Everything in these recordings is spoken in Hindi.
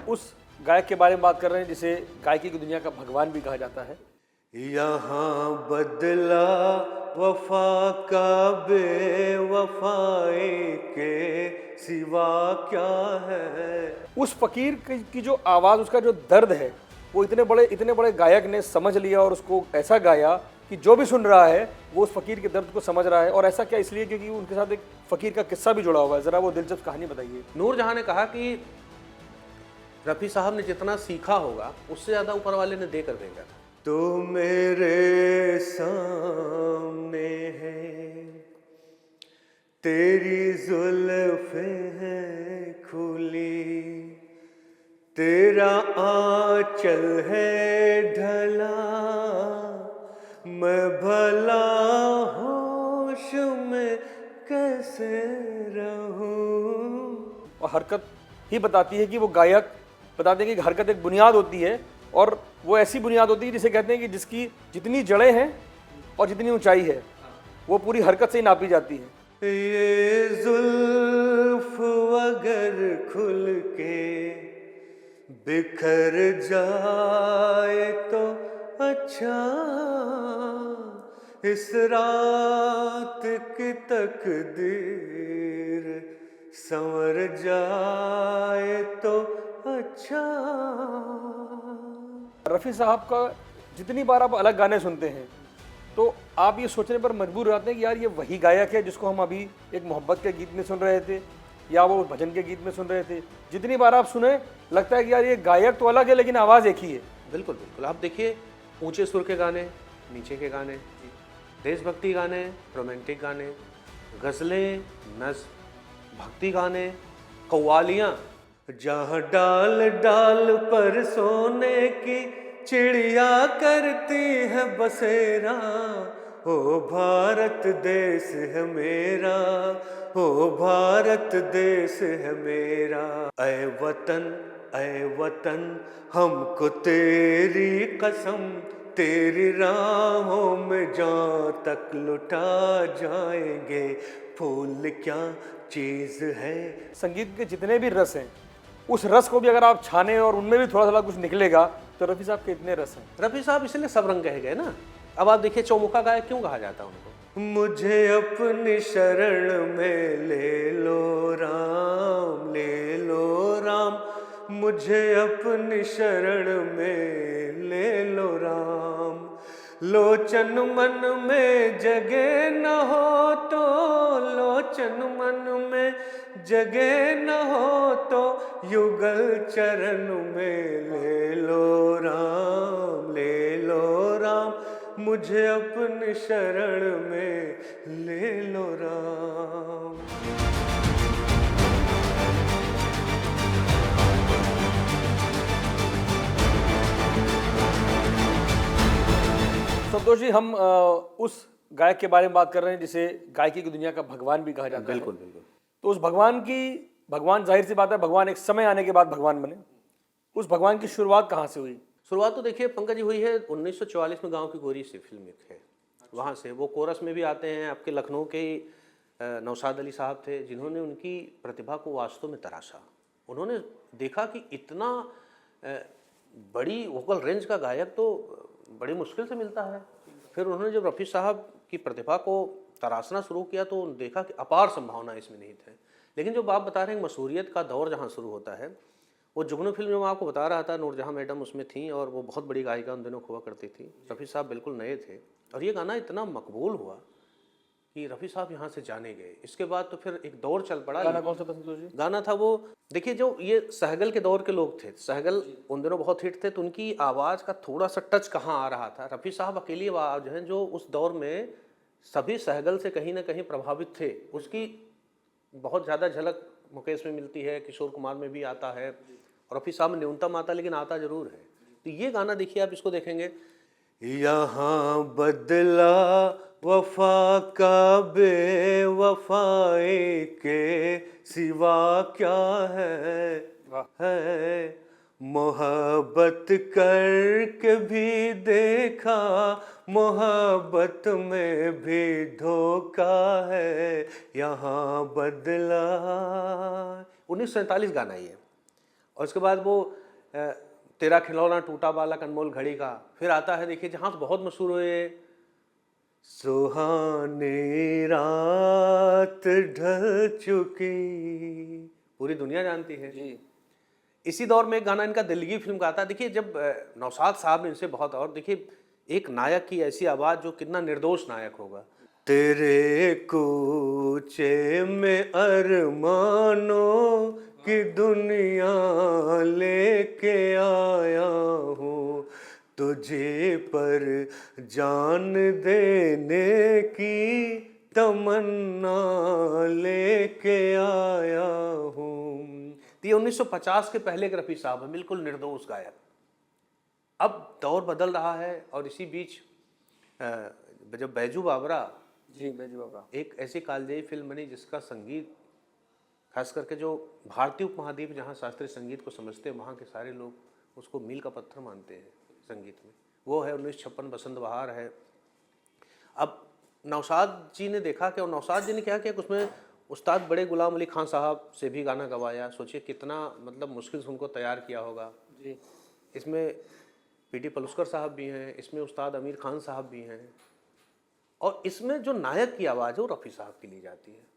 उस गायक के बारे में बात कर रहे हैं जिसे गायकी की दुनिया का भगवान भी कहा जाता है। यहाँ बदला वफा का बेवफाई के सिवा क्या है। उस फकीर की जो आवाज़, उसका जो दर्द है, वो इतने बड़े गायक ने समझ लिया और उसको ऐसा गाया कि जो भी सुन रहा है वो उस फकीर के दर्द को समझ रहा है। और ऐसा क्या इसलिए क्योंकि उनके साथ एक फकीर का किस्सा भी जुड़ा हुआ है। ज़रा वो दिलचस्प कहानी बताइए। नूरजहां ने कहा कि रफ़ी साहब ने जितना सीखा होगा उससे ज़्यादा ऊपर वाले ने देकर भेजा था। तो मेरे सामने है, तेरी जुल्फ़ें हैं खुली, तेरा आंचल है ढला, मैं भला होश में कैसे रहूं। और हरकत ही बताती है कि वो गायक बताते हैं कि हरकत एक बुनियाद होती है, और वो ऐसी बुनियाद होती है जिसे कहते हैं कि जिसकी जितनी जड़ें हैं और जितनी ऊंचाई है वो पूरी हरकत से ही नापी जाती है। ये जुल्फ अगर खुल के बिखर जाए तो अच्छा, इस रात की तकदीर संवर जाए तो अच्छा। रफ़ी साहब का जितनी बार आप अलग गाने सुनते हैं तो आप ये सोचने पर मजबूर हो जाते हैं कि यार ये वही गायक है जिसको हम अभी एक मोहब्बत के गीत में सुन रहे थे या वो भजन के गीत में सुन रहे थे। जितनी बार आप सुने लगता है कि यार ये गायक तो अलग है लेकिन आवाज़ एक ही है। बिल्कुल बिल्कुल, आप देखिए ऊंचे सुर के गाने, नीचे के गाने, देशभक्ति गाने, रोमांटिक गाने, गज़लें, नज़्म, भक्ति गाने, कव्वालियाँ, जहाँ डाल डाल पर सोने की चिड़िया करती है बसेरा, ओ भारत देश है मेरा, ओ भारत देश है मेरा। ऐ वतन हमको तेरी कसम, तेरी राहों में जहाँ तक लुटा जाएंगे, फूल क्या चीज़ है। संगीत के जितने भी रस हैं उस रस को भी अगर आप छाने और उनमें भी थोड़ा थोड़ा कुछ निकलेगा तो रफ़ी साहब के इतने रस हैं। रफ़ी साहब इसलिए सब रंग कहे गए ना। अब आप देखिए चौमुखा गायक क्यों कहा जाता है उनको। मुझे अपनी शरण में ले लो राम, ले लो राम, मुझे अपनी शरण में ले लो राम। लोचन मन में जगे न हो तो, लोचन मन में जगे न हो तो, युगल चरण में ले लो राम, ले लो राम, मुझे अपनी शरण में ले लो राम। संतोष जी, हम उस गायक के बारे में बात कर रहे हैं जिसे गायकी की दुनिया का भगवान भी कहा जाता है। बिल्कुल बिल्कुल। तो उस भगवान जाहिर सी बात है, भगवान एक समय आने के बाद भगवान बने। उस भगवान की शुरुआत कहाँ से हुई? शुरुआत तो देखिए पंकज जी हुई है 1944 में, गांव की गोरी से फिल्म एक है, वहाँ से वो कोरस में भी आते हैं। आपके लखनऊ के नौशाद अली साहब थे जिन्होंने उनकी प्रतिभा को वास्तव में तराशा। उन्होंने देखा कि इतना बड़ी वोकल रेंज का गायक तो बड़ी मुश्किल से मिलता है। फिर उन्होंने जब रफ़ी साहब की प्रतिभा को तराशना शुरू किया तो देखा कि अपार संभावना इसमें निहित है। लेकिन जो आप बता रहे हैं मशहूरियत का दौर जहाँ शुरू होता है, वो जुगनू फिल्म जो मैं आपको बता रहा था, नूरजहां मैडम उसमें थी और वो बहुत बड़ी गायिका उन दिनों हुआ करती थी। रफ़ी साहब बिल्कुल नए थे और ये गाना इतना मकबूल हुआ कि रफ़ी साहब यहाँ से जाने गए। इसके बाद तो फिर एक दौर चल पड़ा। गाना कौन सा था संतोष जी? गाना था वो, देखिए जो ये सहगल के दौर के लोग थे, सहगल उन दिनों बहुत हिट थे, तो उनकी आवाज़ का थोड़ा सा टच कहाँ आ रहा था। रफ़ी साहब अकेली आवाज़ हैं जो उस दौर में सभी सहगल से कहीं ना कहीं प्रभावित थे। उसकी बहुत ज़्यादा झलक मुकेश में मिलती है, किशोर कुमार में भी आता है, और रफ़ी साहब में न्यूनतम आता लेकिन आता जरूर है। तो ये गाना देखिए, आप इसको देखेंगे। यहाँ बदला वफा का बेवफाई के सिवा क्या है, मोहब्बत करके भी देखा, मोहब्बत में भी धोखा है, यहाँ बदला। 1947 गाना ये, और उसके बाद वो तेरा खिलौना टूटा बालक अनमोल घड़ी का, फिर आता है देखिए जहाँ बहुत मशहूर हुए, सुहानी रात ढल चुकी, पूरी दुनिया जानती है। जी इसी दौर में एक गाना इनका दिल्लगी फिल्म का आता है। देखिए जब नौशाद साहब ने इनसे बहुत, और देखिए एक नायक की ऐसी आवाज़ जो कितना निर्दोष नायक होगा। तेरे कूचे में अरमानों की दुनिया लेके आया हूँ, तुझे पर जान देने की तमन्ना लेके आया हूँ। तो ये 1950 के पहले के रफ़ी साहब हैं, बिल्कुल निर्दोष गायक। अब दौर बदल रहा है और इसी बीच जब बैजू बावरा, जी बैजू बाबा, एक ऐसी कालजयी फिल्म बनी जिसका संगीत, खास करके जो भारतीय उपमहाद्वीप जहाँ शास्त्रीय संगीत को समझते हैं वहाँ के सारे लोग उसको मील का पत्थर मानते हैं संगीत में, वो है 1956 बसंत बहार है। अब नौशाद जी ने देखा कि, और नौशाद जी ने क्या किया कि उसमें उस्ताद बड़े गुलाम अली खान साहब से भी गाना गवाया। सोचिए कितना मतलब मुश्किल से उनको तैयार किया होगा। जी इसमें पीटी पलुस्कर साहब भी हैं, इसमें उस्ताद आमिर खान साहब भी हैं, और इसमें जो नायक की आवाज़ है वो रफ़ी साहब की ली जाती है।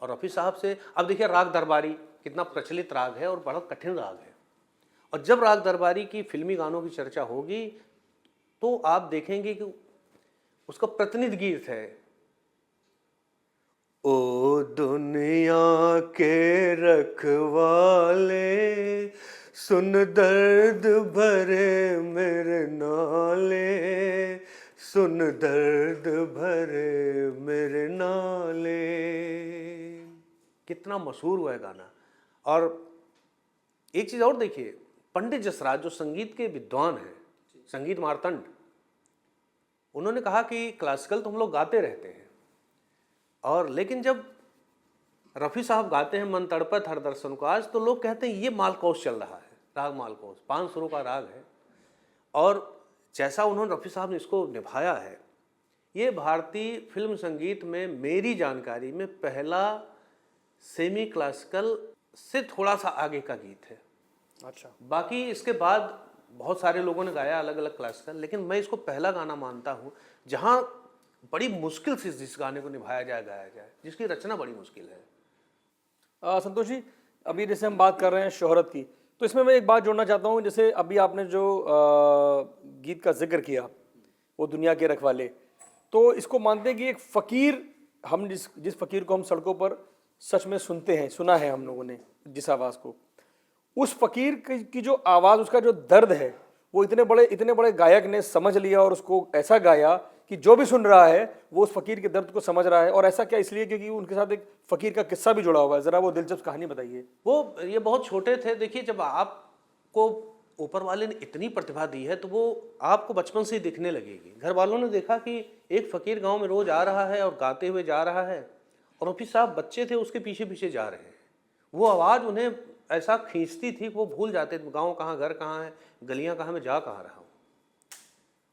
और रफ़ी साहब से अब देखिए राग दरबारी कितना प्रचलित राग है और बड़ा कठिन राग है, और जब राग दरबारी की फिल्मी गानों की चर्चा होगी तो आप देखेंगे कि उसका प्रतिनिधि गीत है, ओ दुनिया के रखवाले सुन दर्द भरे मेरे नाले, सुन दर्द भरे मेरे नाले। कितना मशहूर हुआ है गाना। और एक चीज़ और देखिए, पंडित जसराज जो संगीत के विद्वान हैं, संगीत मार्तंड, उन्होंने कहा कि क्लासिकल तो हम लोग गाते रहते हैं, और लेकिन जब रफ़ी साहब गाते हैं मन तड़पत हर दर्शन को आज, तो लोग कहते हैं ये मालकोस चल रहा है, राग मालकोस 5 सुरों का राग है। और जैसा उन्होंने रफ़ी साहब ने इसको निभाया है, ये भारतीय फिल्म संगीत में मेरी जानकारी में पहला सेमी क्लासिकल से थोड़ा सा आगे का गीत है। अच्छा, बाकी इसके बाद बहुत सारे लोगों ने गाया अलग अलग क्लासिकल, लेकिन मैं इसको पहला गाना मानता हूँ जहाँ बड़ी मुश्किल से जिस गाने को निभाया जाए, गाया जाए, जिसकी रचना बड़ी मुश्किल है। संतोष जी, अभी जैसे हम बात कर रहे हैं शोहरत की, तो इसमें मैं एक बात जोड़ना चाहता हूँ। जैसे अभी आपने जो गीत का जिक्र किया, वो दुनिया के रखवाले, तो इसको मानते हैं कि एक फ़कीर, हम जिस फ़कीर को हम सड़कों पर सच में सुनते हैं, सुना है हम लोगों ने जिस आवाज़ को, उस फ़कीर की जो आवाज़, उसका जो दर्द है, वो इतने बड़े गायक ने समझ लिया और उसको ऐसा गाया कि जो भी सुन रहा है वो उस फ़कीर के दर्द को समझ रहा है। और ऐसा क्या इसलिए क्योंकि उनके साथ एक फ़कीर का किस्सा भी जुड़ा हुआ है। ज़रा वो दिलचस्प कहानी बताइए। वो ये बहुत छोटे थे। देखिए जब आपको ऊपर वाले ने इतनी प्रतिभा दी है तो वो आपको बचपन से ही दिखने लगेगी। घर वालों ने देखा कि एक फ़कीर गांव में रोज़ आ रहा है और गाते हुए जा रहा है, और रफ़ी साहब बच्चे थे उसके पीछे पीछे जा रहे हैं। वो आवाज़ उन्हें ऐसा खींचती थी कि वो भूल जाते थे गाँव कहाँ, घर कहाँ है, गलियाँ कहाँ, मैं जा कहाँ रहा हूँ।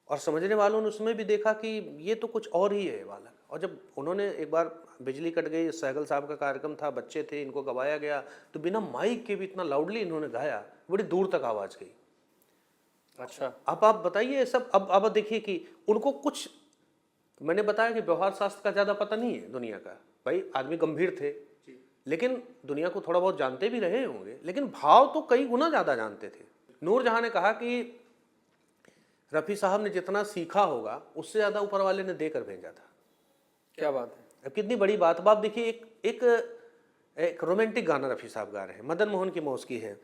और समझने वालों ने उसमें भी देखा कि ये तो कुछ और ही है बालक। और जब उन्होंने एक बार बिजली कट गई, सहगल साहब का कार्यक्रम था, बच्चे थे, इनको गवाया गया, तो बिना माइक के भी इतना लाउडली इन्होंने गाया, बड़ी दूर तक आवाज़ गई। अच्छा, अब आप बताइए सब। अब देखिए कि उनको कुछ, मैंने बताया कि व्यवहार शास्त्र का ज़्यादा पता नहीं है दुनिया का, भाई आदमी गंभीर थे लेकिन दुनिया को थोड़ा बहुत जानते भी रहे होंगे, लेकिन भाव तो कई गुना ज़्यादा जानते थे। नूरजहां ने कहा कि रफ़ी साहब ने जितना सीखा होगा उससे ज़्यादा ऊपर वाले ने देकर भेजा था। क्या बात है। अब कितनी बड़ी बात। अब आप देखिए एक रोमांटिक गाना रफ़ी साहब गा रहे हैं, मदन मोहन की मौसीकी है।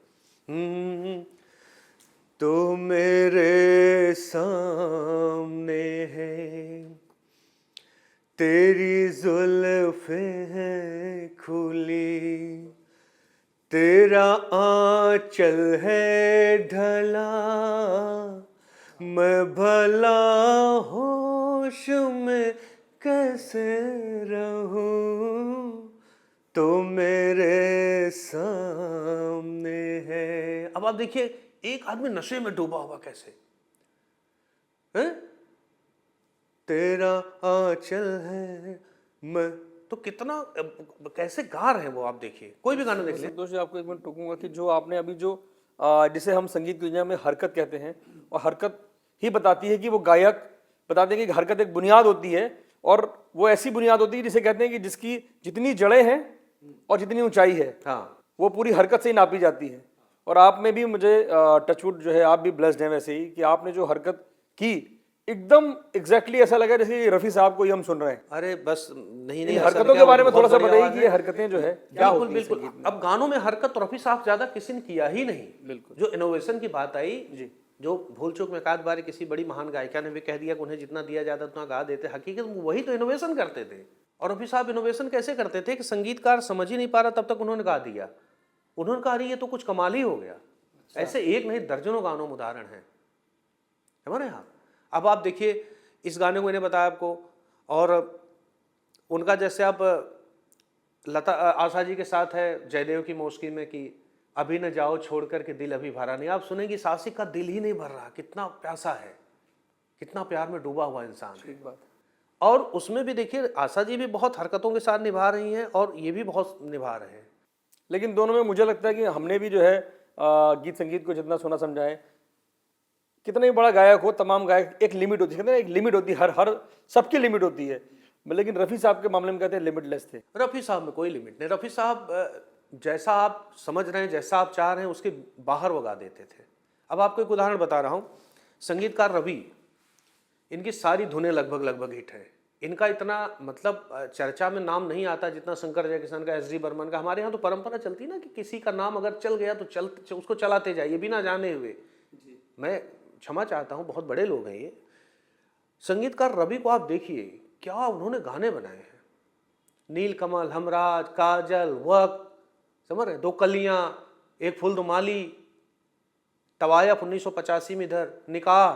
तो मेरे सामने है, तेरी जुल्फ़ें हैं खुली, तेरा आंचल है ढला, मैं भला होश में कैसे रहूं, तो मेरे सामने है। अब आप देखिए एक आदमी नशे में डूबा हुआ कैसे है? तेरा आंचल है, मैं तो कितना कैसे गा रहे हैं वो, आप देखिए कोई भी गाना देख लें। संतोष जी, आपको एक मिनट टूकूंगा कि जो आपने अभी जो जिसे हम संगीत की दुनिया में हरकत कहते हैं, और हरकत ही बताती है कि वो गायक बताते हैं कि हरकत एक बुनियाद होती है, और वो ऐसी बुनियाद होती है जिसे कहते हैं कि जिसकी जितनी जड़ें हैं और जितनी ऊंचाई है, हाँ, वो पूरी हरकत से ही नापी जाती है। और आप में भी मुझे टचवुड जो है, आप भी ब्लेस्ड हैं वैसे ही कि आपने जो हरकत की एकदम एग्जैक्टली ऐसा लगा जैसे कि रफ़ी साहब को ही हम सुन रहे हैं। अरे बस नहीं इन नहीं, हरकतों के बारे में थोड़ा सा बताइए कि ये हरकतें जो है क्या बिल्कुल होती है बिल्कुल। संगीत में? अब गानों में हरकत तो रफी साहब ज्यादा किसी ने किया ही नहीं। बिल्कुल। जो इनोवेशन की बात आई जी। जो भूल चूक में एकाध बार किसी बड़ी महान गायिका ने भी कह दिया कि उन्हें जितना दिया जाता उतना गा देते, हकीकत में वही तो इनोवेशन करते थे। और रफी साहब इनोवेशन कैसे करते थे कि संगीतकार समझ ही नहीं पा रहा तब तक उन्होंने गा दिया, उन्होंने कहा ये तो कुछ कमाल ही हो गया। ऐसे एक नहीं दर्जनों गानों में उदाहरण है हमारे यहाँ। अब आप देखिए इस गाने को मैंने बताया आपको, और उनका जैसे आप लता आशा जी के साथ है जयदेव की मौसीकी में कि अभी न जाओ छोड़कर के दिल अभी भरा नहीं, आप सुनेंगे सासिक का दिल ही नहीं भर रहा, कितना प्यासा है, कितना प्यार में डूबा हुआ इंसान है। ठीक बात। और उसमें भी देखिए आशा जी भी बहुत हरकतों के साथ निभा रही हैं और ये भी बहुत निभा रहे हैं। लेकिन दोनों में मुझे लगता है कि हमने भी जो है गीत संगीत को जितना सुना समझा है, कितना ही बड़ा गायक हो, तमाम गायक एक लिमिट होती है, कहते हैं एक लिमिट होती है, हर सबकी लिमिट होती है। लेकिन रफ़ी साहब के मामले में कहते हैं लिमिटलेस थे। रफ़ी साहब में कोई लिमिट नहीं, रफ़ी साहब जैसा आप समझ रहे हैं, जैसा आप चाह रहे हैं उसके बाहर वो गा देते थे। अब आपको एक उदाहरण बता रहा हूँ, संगीतकार रवि, इनकी सारी धुनें लगभग हिट है। इनका इतना मतलब चर्चा में नाम नहीं आता जितना शंकर जयकिशन का, एस डी बर्मन का। हमारे यहाँ तो परंपरा चलती ना कि किसी का नाम अगर चल गया तो उसको चलाते जाइए बिना जाने हुए। मैं क्षमा चाहता हूँ, बहुत बड़े लोग हैं ये। संगीतकार रवि को आप देखिए क्या उन्होंने गाने बनाए हैं, नीलकमल, हमराज, काजल, वक्त, समझ रहे, दो कलियां, एक फूल दुमाली, तवायफ 1985 में, इधर निकाह,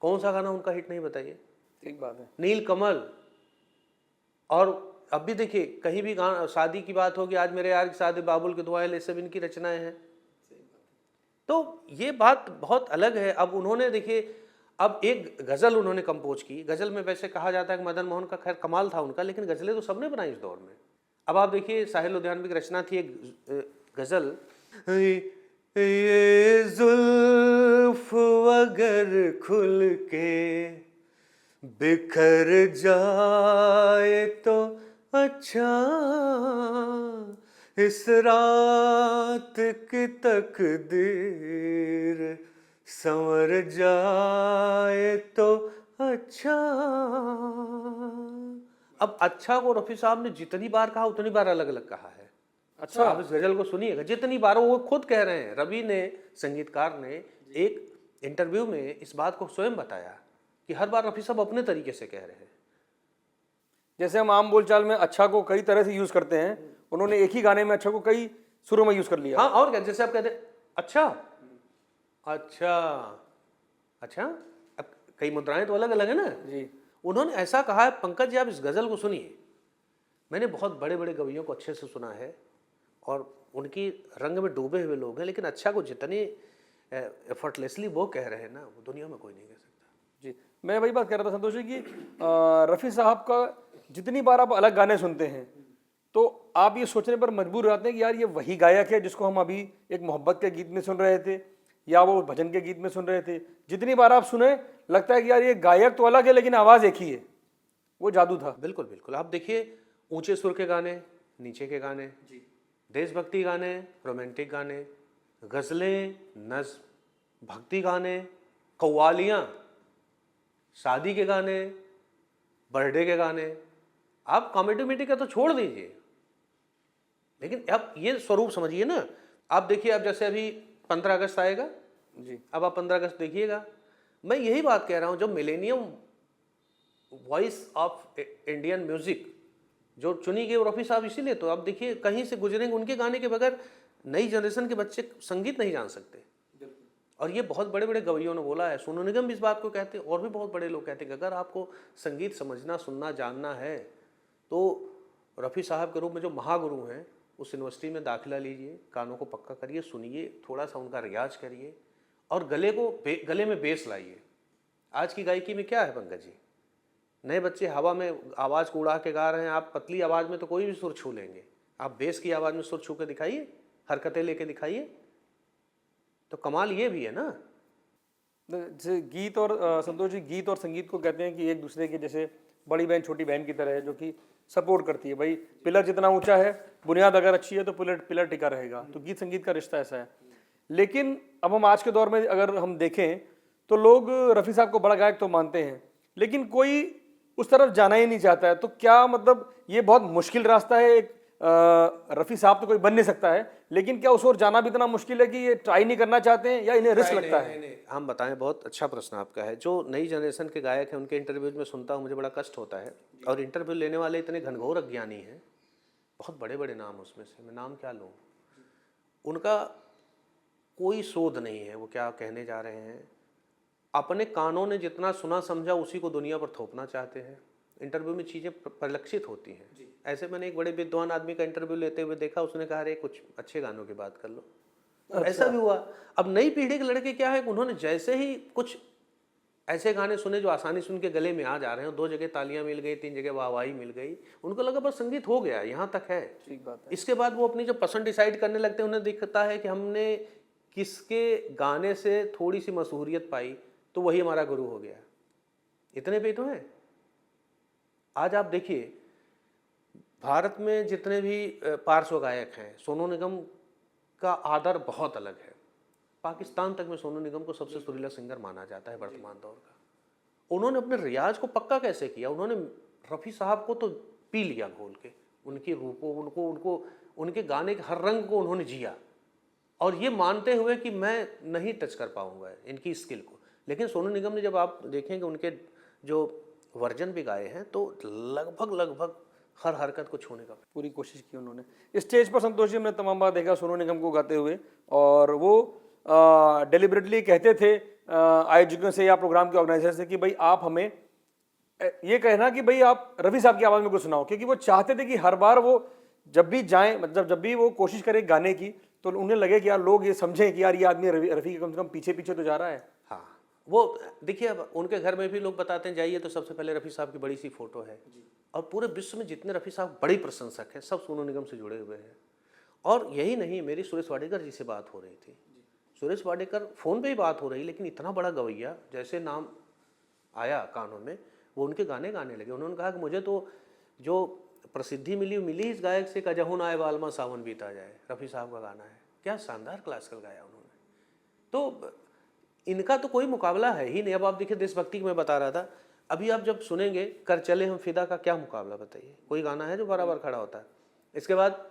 कौन सा गाना उनका हिट नहीं बताइए। ठीक बात है। नीलकमल। और अब भी देखिए कहीं भी गाना शादी की बात होगी, आज मेरे यार की शादी, बाबुल की दुआएं, ये सब इनकी रचनाएं हैं। तो ये बात बहुत अलग है। अब उन्होंने देखिए अब एक गज़ल उन्होंने कंपोज की। गज़ल में वैसे कहा जाता है कि मदन मोहन का खैर कमाल था उनका, लेकिन गज़लें तो सबने बनाई इस दौर में। अब आप देखिए साहिल लुधियानवी की रचना थी एक गज़ल, ये जुल्फ अगर खुल के बिखर जाए तो अच्छा, इस रात की तकदीर संवर जाए तो अच्छा। अब अच्छा को रफ़ी साहब ने जितनी बार कहा उतनी बार अलग अलग कहा है। अच्छा, आप इस गज़ल को सुनिएगा, जितनी बार वो खुद कह रहे हैं, रवि ने, संगीतकार ने एक इंटरव्यू में इस बात को स्वयं बताया कि हर बार रफ़ी साहब अपने तरीके से कह रहे हैं। जैसे हम आम बोलचाल में अच्छा को कई तरह से यूज करते हैं, उन्होंने एक ही गाने में अच्छा को कई सुरों में यूज कर लिया। हाँ, और क्या, जैसे आप कहते हैं अच्छा अच्छा अच्छा, अब कई मुद्राएं तो अलग अलग है ना जी। उन्होंने ऐसा कहा है। पंकज जी आप इस गज़ल को सुनिए, मैंने बहुत बड़े बड़े कवियों को अच्छे से सुना है और उनकी रंग में डूबे हुए लोग हैं, लेकिन अच्छा को जितने एफर्टलेसली वो कह रहे हैं ना, वो दुनिया में कोई नहीं कह सकता। जी, मैं वही बात कह रहा था संतोष जी कि रफ़ी साहब का जितनी बार आप अलग गाने सुनते हैं तो आप ये सोचने पर मजबूर हो जाते हैं कि यार ये वही गायक है जिसको हम अभी एक मोहब्बत के गीत में सुन रहे थे या वो भजन के गीत में सुन रहे थे। जितनी बार आप सुने लगता है कि यार ये गायक तो अलग है लेकिन आवाज़ एक ही है। वो जादू था। बिल्कुल बिल्कुल। आप देखिए ऊंचे सुर के गाने, नीचे के गाने, देशभक्ति गाने, रोमांटिक गाने, गज़लें, नज़्म, भक्ति गाने, कव्वालियाँ, शादी के गाने, बर्थडे के गाने, आप कॉमेडी उमेडी का तो छोड़ दीजिए, लेकिन अब ये स्वरूप समझिए ना। आप देखिए, अब जैसे अभी 15 अगस्त आएगा जी। अब आप 15 अगस्त देखिएगा। मैं यही बात कह रहा हूँ, जब millennium voice of Indian music जो चुनी गई रफ़ी साहब, इसीलिए तो आप देखिए कहीं से गुजरेंगे उनके गाने के बगैर नई जनरेशन के बच्चे संगीत नहीं जान सकते। और ये बहुत बड़े बड़े गवैयों ने बोला है, सोनू निगम भी इस बात को कहते हैं और भी बहुत बड़े लोग कहते हैं कि अगर आपको संगीत समझना, सुनना, जानना है तो रफ़ी साहब के रूप में जो महागुरु हैं उस यूनिवर्सिटी में दाखिला लीजिए, कानों को पक्का करिए, सुनिए, थोड़ा सा उनका रियाज करिए और गले में बेस लाइए। आज की गायकी में क्या है पंकज जी, नए बच्चे हवा में आवाज़ को उड़ा के गा रहे हैं, आप पतली आवाज़ में तो कोई भी सुर छू लेंगे, आप बेस की आवाज़ में सुर छू के दिखाइए, हरकतें लेके दिखाइए, तो कमाल ये भी है ना। जैसे गीत और संतोष जी, गीत और संगीत को कहते हैं कि एक दूसरे के जैसे बड़ी बहन छोटी बहन की तरह है, जो कि सपोर्ट करती है। भाई पिलर जितना ऊंचा है, बुनियाद अगर अच्छी है तो पिलर पिलर टिका रहेगा। तो गीत संगीत का रिश्ता ऐसा है। लेकिन अब हम आज के दौर में अगर हम देखें तो लोग रफ़ी साहब को बड़ा गायक तो मानते हैं, लेकिन कोई उस तरफ जाना ही नहीं चाहता है। तो क्या मतलब ये बहुत मुश्किल रास्ता है? एक रफ़ी साहब तो कोई बन नहीं सकता है, लेकिन क्या उस ओर जाना भी इतना मुश्किल है कि ये ट्राई नहीं करना चाहते हैं या इन्हें रिस्क लगता है? नहीं, हम बताएं, बहुत अच्छा प्रश्न आपका है। जो नई जनरेशन के गायक हैं उनके इंटरव्यूज में सुनता हूँ, मुझे बड़ा कष्ट होता है। और इंटरव्यू लेने वाले इतने घनघोर अज्ञानी हैं, बहुत बड़े बड़े नाम उसमें से, मैं नाम क्या लूँ, उनका कोई शोध नहीं है वो क्या कहने जा रहे हैं। अपने कानों ने जितना सुना समझा उसी को दुनिया पर थोपना चाहते हैं। इंटरव्यू में चीज़ें परिलक्षित होती हैं। ऐसे मैंने एक बड़े विद्वान आदमी का इंटरव्यू लेते हुए देखा, उसने कहा अरे कुछ अच्छे गानों की बात कर लो। ऐसा भी हुआ। अब नई पीढ़ी के लड़के क्या है, उन्होंने जैसे ही कुछ ऐसे गाने सुने जो आसानी से उनके गले में आ जा रहे हैं, 2 जगह तालियां मिल गई, 3 जगह वाहवाही मिल गई, उनको लगा बस संगीत हो गया, यहाँ तक है। ठीक बात है। इसके बाद वो अपनी जो पसंद डिसाइड करने लगते हैं, उन्हें दिखता है कि हमने किसके गाने से थोड़ी सी मशहूरियत पाई तो वही हमारा गुरु हो गया। इतने पे तो है। आज आप देखिए, भारत में जितने भी पार्श्व गायक हैं, सोनू निगम का आदर बहुत अलग है। पाकिस्तान तक में सोनू निगम को सबसे सुरीला सिंगर माना जाता है वर्तमान दौर का। उन्होंने अपने रियाज को पक्का कैसे किया? उन्होंने रफ़ी साहब को तो पी लिया घोल के, उनके रूपों, उनको उनके गाने के हर रंग को उन्होंने जिया, और ये मानते हुए कि मैं नहीं टच कर पाऊंगा इनकी स्किल को। लेकिन सोनू निगम ने, जब आप देखेंगे उनके जो वर्जन भी गाए हैं, तो लगभग हर हरकत को छूने का पूरी कोशिश की उन्होंने। स्टेज पर संतोष जी हमने तमाम बार देखा सोनू निगम को गाते हुए, और वो डेलिबरेटली कहते थे आयोजकों से या प्रोग्राम के ऑर्गेनाइजर से कि भाई आप हमें ये कहना कि भाई आप रफ़ी साहब की आवाज़ में कुछ सुनाओ, क्योंकि वो चाहते थे कि हर बार वो जब भी जाएं, मतलब जब भी वो कोशिश करें गाने की, तो उन्हें लगे कि यार लोग ये समझें कि यार ये आदमी रफ़ी के कम से कम पीछे पीछे तो जा रहा है। हाँ, वो देखिए, अब उनके घर में भी लोग बताते हैं जाइए तो सबसे पहले रफ़ी साहब की बड़ी सी फोटो है, और पूरे विश्व में जितने रफ़ी साहब बड़े प्रशंसक हैं सब सोनू निगम से जुड़े हुए हैं। और यही नहीं, मेरी सुरेश वाडेकर जी से बात हो रही थी। सुरेश वाडेकर फ़ोन पे ही बात हो रही, लेकिन इतना बड़ा गवैया, जैसे नाम आया कानों में, वो उनके गाने गाने लगे। उन्होंने कहा कि मुझे तो जो प्रसिद्धि मिली इस गायक से, कजहुन आए बालमा सावन बीता जाए, रफ़ी साहब का गाना है। क्या शानदार क्लासिकल गाया उन्होंने। तो इनका तो कोई मुकाबला है ही नहीं। अब आप देखिए, देशभक्ति की मैं बता रहा था, अभी आप जब सुनेंगे कर चले हम फिदा का, क्या मुकाबला बताइए? कोई गाना है जो बराबर खड़ा होता है? इसके बाद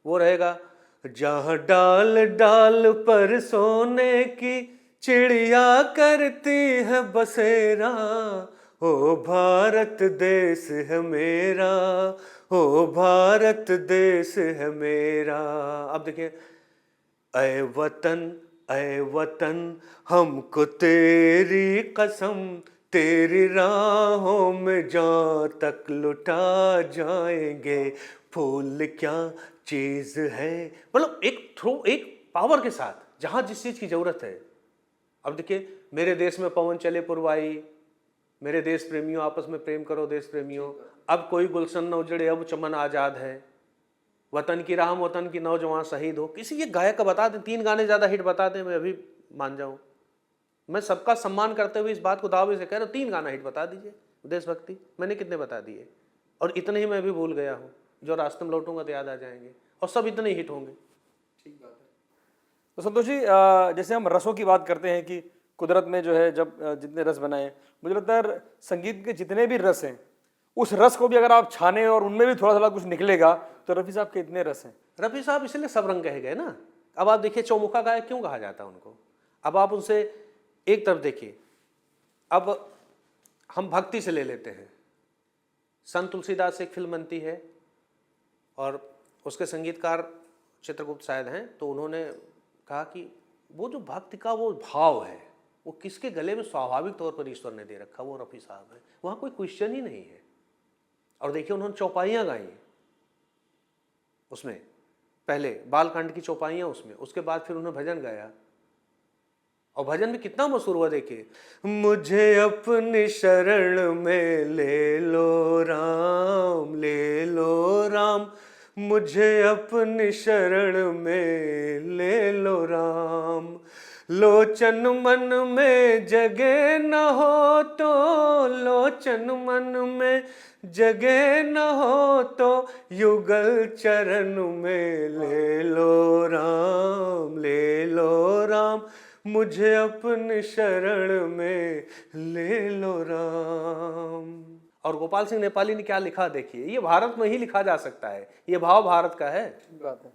वो रहेगा, जहाँ डाल डाल पर सोने की चिड़िया करती है बसेरा, ओ भारत देश है मेरा, ओ भारत देश है मेरा। अब देखिए, ऐ वतन हमको तेरी कसम, तेरी राहों में जहाँ तक लुटा जाएंगे, फूल क्या चीज है। मतलब एक पावर के साथ, जहाँ जिस चीज़ की ज़रूरत है। अब देखिए, मेरे देश में पवन चले पुरवाई, मेरे देश प्रेमियों आपस में प्रेम करो देश प्रेमियों, अब कोई गुलशन न उजड़े अब चमन आज़ाद है, वतन की राम वतन की नौजवान शहीद हो। किसी ये गायक का बता दें, 3 गाने ज़्यादा हिट बता दें, मैं अभी मान जाऊँ। मैं सबका सम्मान करते हुए इस बात को दावे से कह रहा हूँ, 3 गाना हिट बता दीजिए देशभक्ति। मैंने कितने बता दिए, और इतने ही मैं भी भूल गया हूँ, जो रास्ते में लौटूंगा तो याद आ जाएंगे, और सब इतने ही हिट होंगे। ठीक बात है। तो संतोष जी, जैसे हम रसों की बात करते हैं कि कुदरत में जो है जब जितने रस बनाए, मुझे लगता है संगीत के जितने भी रस हैं, उस रस को भी अगर आप छाने और उनमें भी थोड़ा थोड़ा कुछ निकलेगा, तो रफ़ी साहब के इतने रस हैं। रफ़ी साहब इसलिए सब रंग कहे गए ना। अब आप देखिए, चौमुखा गायक क्यों कहा जाता है उनको? अब आप उनसे एक तरफ देखिए, अब हम भक्ति से ले लेते हैं, संत तुलसीदास से एक फिल्म बनती है, और उसके संगीतकार चित्रगुप्त शायद हैं, तो उन्होंने कहा कि वो जो भक्ति का वो भाव है, वो किसके गले में स्वाभाविक तौर पर ईश्वर ने दे रखा, वो रफ़ी साहब है। वहाँ कोई क्वेश्चन ही नहीं है। और देखिए, उन्होंने चौपाइयाँ गाई, उसमें पहले बालकांड की चौपाइयाँ उसमें, उसके बाद फिर उन्होंने भजन गाया, और भजन भी कितना मशहूर हुआ देखिए, मुझे अपनी शरण में ले लो राम, ले लो राम, मुझे अपनी शरण में ले लो राम। लोचन मन में जगे न हो तो, लोचन मन में जगे न हो तो, युगल चरण में ले लो राम, ले लो राम, मुझे अपने शरण में ले लो राम। और गोपाल सिंह नेपाली ने क्या लिखा देखिए, ये भारत में ही लिखा जा सकता है, ये भाव भारत का है। बात है।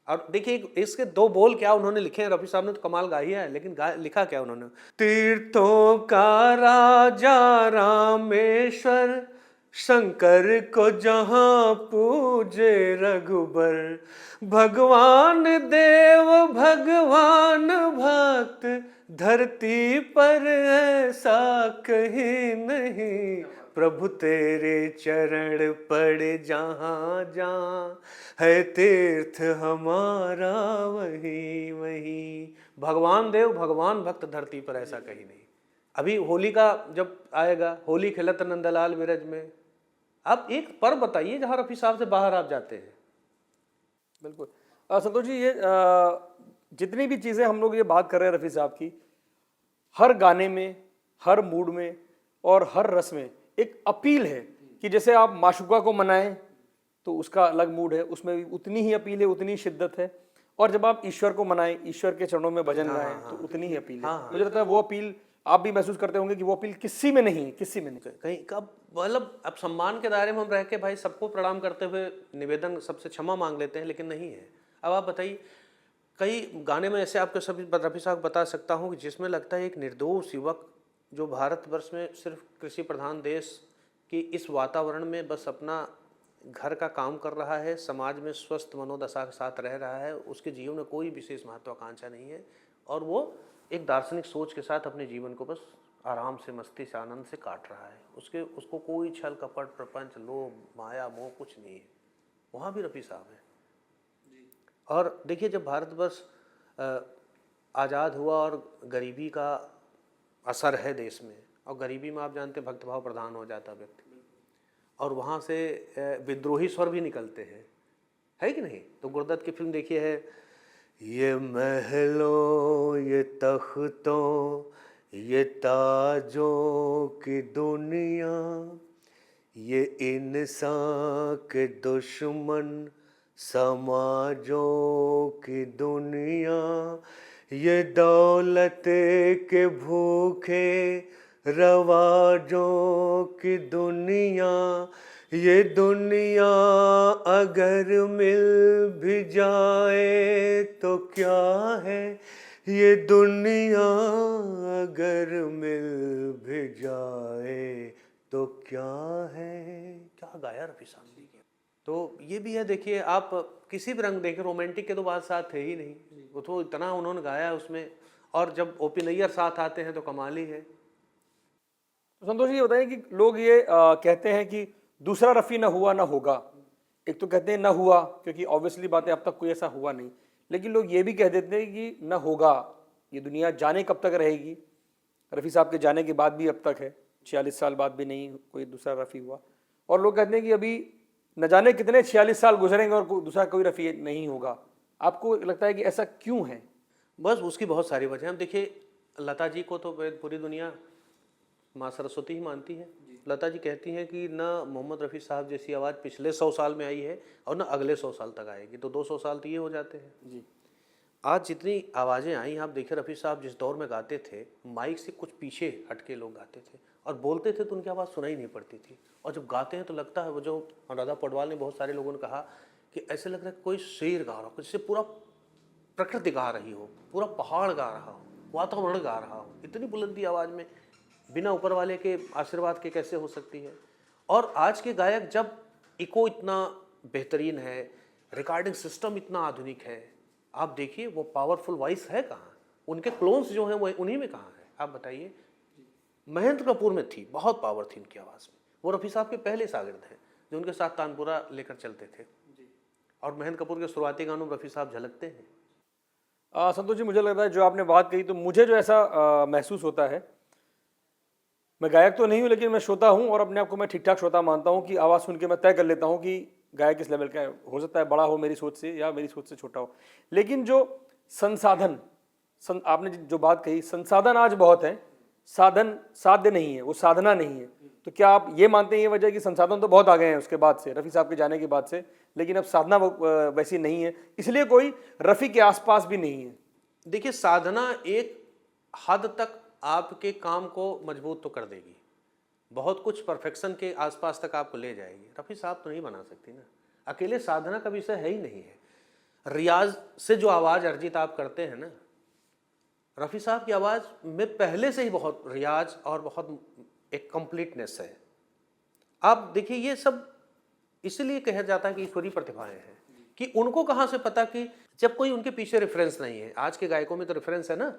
और देखिए इसके दो बोल क्या उन्होंने लिखे हैं, रफी साहब ने तो कमाल गाई है, लेकिन लिखा क्या उन्होंने, तीर्थों का राजा रामेश्वर, शंकर को जहां पूजे रघुबर, भगवान देव भगवान भक्त, धरती पर ऐसा कहीं नहीं, प्रभु तेरे चरण पड़े जहां जहां, है तीर्थ हमारा वही वही। भगवान देव भगवान भक्त, धरती पर ऐसा कहीं नहीं। अभी होली का जब आएगा, होली खेलत नंदलाल विरज में, आप एक पर्व बताइए जहां रफी साहब से बाहर आप जाते हैं। बिल्कुल। संतोष जी, ये जितनी भी चीज़ें हम लोग ये बात कर रहे हैं रफ़ी साहब की, हर गाने में, हर मूड में और हर रस में एक अपील है कि जैसे आप माशूका को मनाएं तो उसका अलग मूड है, उसमें भी उतनी ही अपील है, उतनी शिद्दत है। और जब आप ईश्वर को मनाएं, ईश्वर के चरणों में भजन गाएं तो उतनी ही अपील है। मुझे लगता है वो अपील आप भी महसूस करते होंगे कि वो अपील किसी में नहीं, किसी में नहीं। कहीं कब मतलब अब सम्मान के दायरे में हम रह के भाई सबको प्रणाम करते हुए निवेदन सबसे क्षमा मांग लेते हैं, लेकिन नहीं है। अब आप बताइए, कई गाने में ऐसे आपके सभी रफी साहब बता सकता हूँ कि जिसमें लगता है एक निर्दोष युवक जो भारतवर्ष में सिर्फ कृषि प्रधान देश की इस वातावरण में बस अपना घर का काम कर रहा है, समाज में स्वस्थ मनोदशा के साथ रह रहा है, उसके जीवन में कोई विशेष महत्वाकांक्षा नहीं है, और वो एक दार्शनिक सोच के साथ अपने जीवन को बस आराम से, मस्ती से, आनंद से काट रहा है। उसको कोई छल कपट, प्रपंच, लोभ, माया, मोह कुछ नहीं है। वहाँ भी रफी साहब है। और देखिए, जब भारतवर्ष आज़ाद हुआ और गरीबी का असर है देश में, और गरीबी में आप जानते भक्तभाव प्रधान हो जाता व्यक्ति, और वहाँ से विद्रोही स्वर भी निकलते हैं, है कि नहीं। तो गुरदत्त की फिल्म देखिए है, ये महलों, ये तख्तों, ये ताजों की दुनिया, ये इंसान के दुश्मन समाजों की दुनिया, ये दौलत के भूखे रवाजों की दुनिया, ये दुनिया अगर मिल भी जाए तो क्या है, ये दुनिया अगर मिल भी जाए तो क्या है। क्या गाया रफी साहब ने। तो ये भी है, देखिए आप किसी भी रंग देखें, रोमांटिक के तो बात साथ थे ही नहीं, वो तो इतना उन्होंने गाया उसमें, और जब ओपी नैयर साथ आते हैं तो कमाल ही है। तो संतोष जी, ये बताइए कि लोग ये कहते हैं कि दूसरा रफ़ी ना हुआ ना होगा। एक तो कहते हैं ना हुआ, क्योंकि ऑब्वियसली बात है अब तक कोई ऐसा हुआ नहीं, लेकिन लोग ये भी कह देते हैं कि ना होगा। ये दुनिया जाने कब तक रहेगी, रफ़ी साहब के जाने के बाद भी अब तक है, 46 साल बाद भी नहीं कोई दूसरा रफ़ी हुआ। और लोग कहते हैं कि अभी न जाने कितने 46 साल गुजरेंगे और दूसरा कोई रफ़ी नहीं होगा। आपको लगता है कि ऐसा क्यों है? बस उसकी बहुत सारी वजह। हम देखिए, लता जी को तो पूरी दुनिया माँ सरस्वती ही मानती है। लता जी कहती हैं कि ना मोहम्मद रफ़ी साहब जैसी आवाज़ पिछले 100 साल में आई है और ना अगले 100 साल तक आएगी, तो 200 साल तो ये हो जाते हैं जी। आज जितनी आवाज़ें आई, आप देखिए रफ़ी साहब जिस दौर में गाते थे, माइक से कुछ पीछे हटके लोग गाते थे और बोलते थे तो उनकी आवाज़ सुनाई नहीं पड़ती थी, और जब गाते हैं तो लगता है, वो जो अनुराधा पौडवाल ने बहुत सारे लोगों ने कहा कि ऐसे लग रहा है कोई शेर गा रहा हो, जिससे पूरा प्रकृति गा रही हो, पूरा पहाड़ गा रहा हो, वातावरण गा रहा हो। इतनी बुलंदी आवाज़ में बिना ऊपर वाले के आशीर्वाद के कैसे हो सकती है। और आज के गायक, जब इको इतना बेहतरीन है, रिकॉर्डिंग सिस्टम इतना आधुनिक है, आप देखिए वो पावरफुल वॉइस है कहाँ, उनके क्लोन्स जो हैं वो उन्हीं में कहाँ है, आप बताइए। महेंद्र कपूर में थी, बहुत पावर थी उनकी आवाज़ में, वो रफ़ी साहब के पहले शागिर्द हैं जो उनके साथ तानपुरा लेकर चलते थे, और महेंद्र कपूर के शुरुआती गानों में रफ़ी साहब झलकते हैं। संतोष जी, मुझे लग रहा है जो आपने बात कही, तो मुझे जो ऐसा महसूस होता है, मैं गायक तो नहीं हूँ लेकिन मैं श्रोता हूँ और अपने आप को मैं ठीक ठाक श्रोता मानता हूँ कि आवाज़ सुन के मैं तय कर लेता हूँ कि गायक किस लेवल का है। हो सकता है बड़ा हो मेरी सोच से या मेरी सोच से छोटा हो, लेकिन जो संसाधन, आपने जो बात कही, संसाधन आज बहुत है, साधन साध्य नहीं है, वो साधना नहीं है। तो क्या आप ये मानते हैं ये वजह है कि संसाधन तो बहुत आ गए हैं उसके बाद से, रफ़ी साहब के जाने के बाद से, लेकिन अब साधना वैसी नहीं है, इसलिए कोई रफ़ी के आसपास भी नहीं है? देखिए, साधना एक हद तक आपके काम को मजबूत तो कर देगी, बहुत कुछ परफेक्शन के आसपास तक आपको ले जाएगी। रफ़ी साहब तो नहीं बना सकती ना, अकेले साधना का विषय है ही नहीं है। रियाज से जो आवाज़ अर्जित आप करते हैं ना, रफ़ी साहब की आवाज़ में पहले से ही बहुत रियाज और बहुत एक कंप्लीटनेस है। आप देखिए, ये सब इसलिए कहा जाता है कि ईश्वरीय प्रतिभाएं हैं, कि उनको कहाँ से पता कि जब कोई उनके पीछे रेफरेंस नहीं है। आज के गायकों में तो रेफरेंस है ना,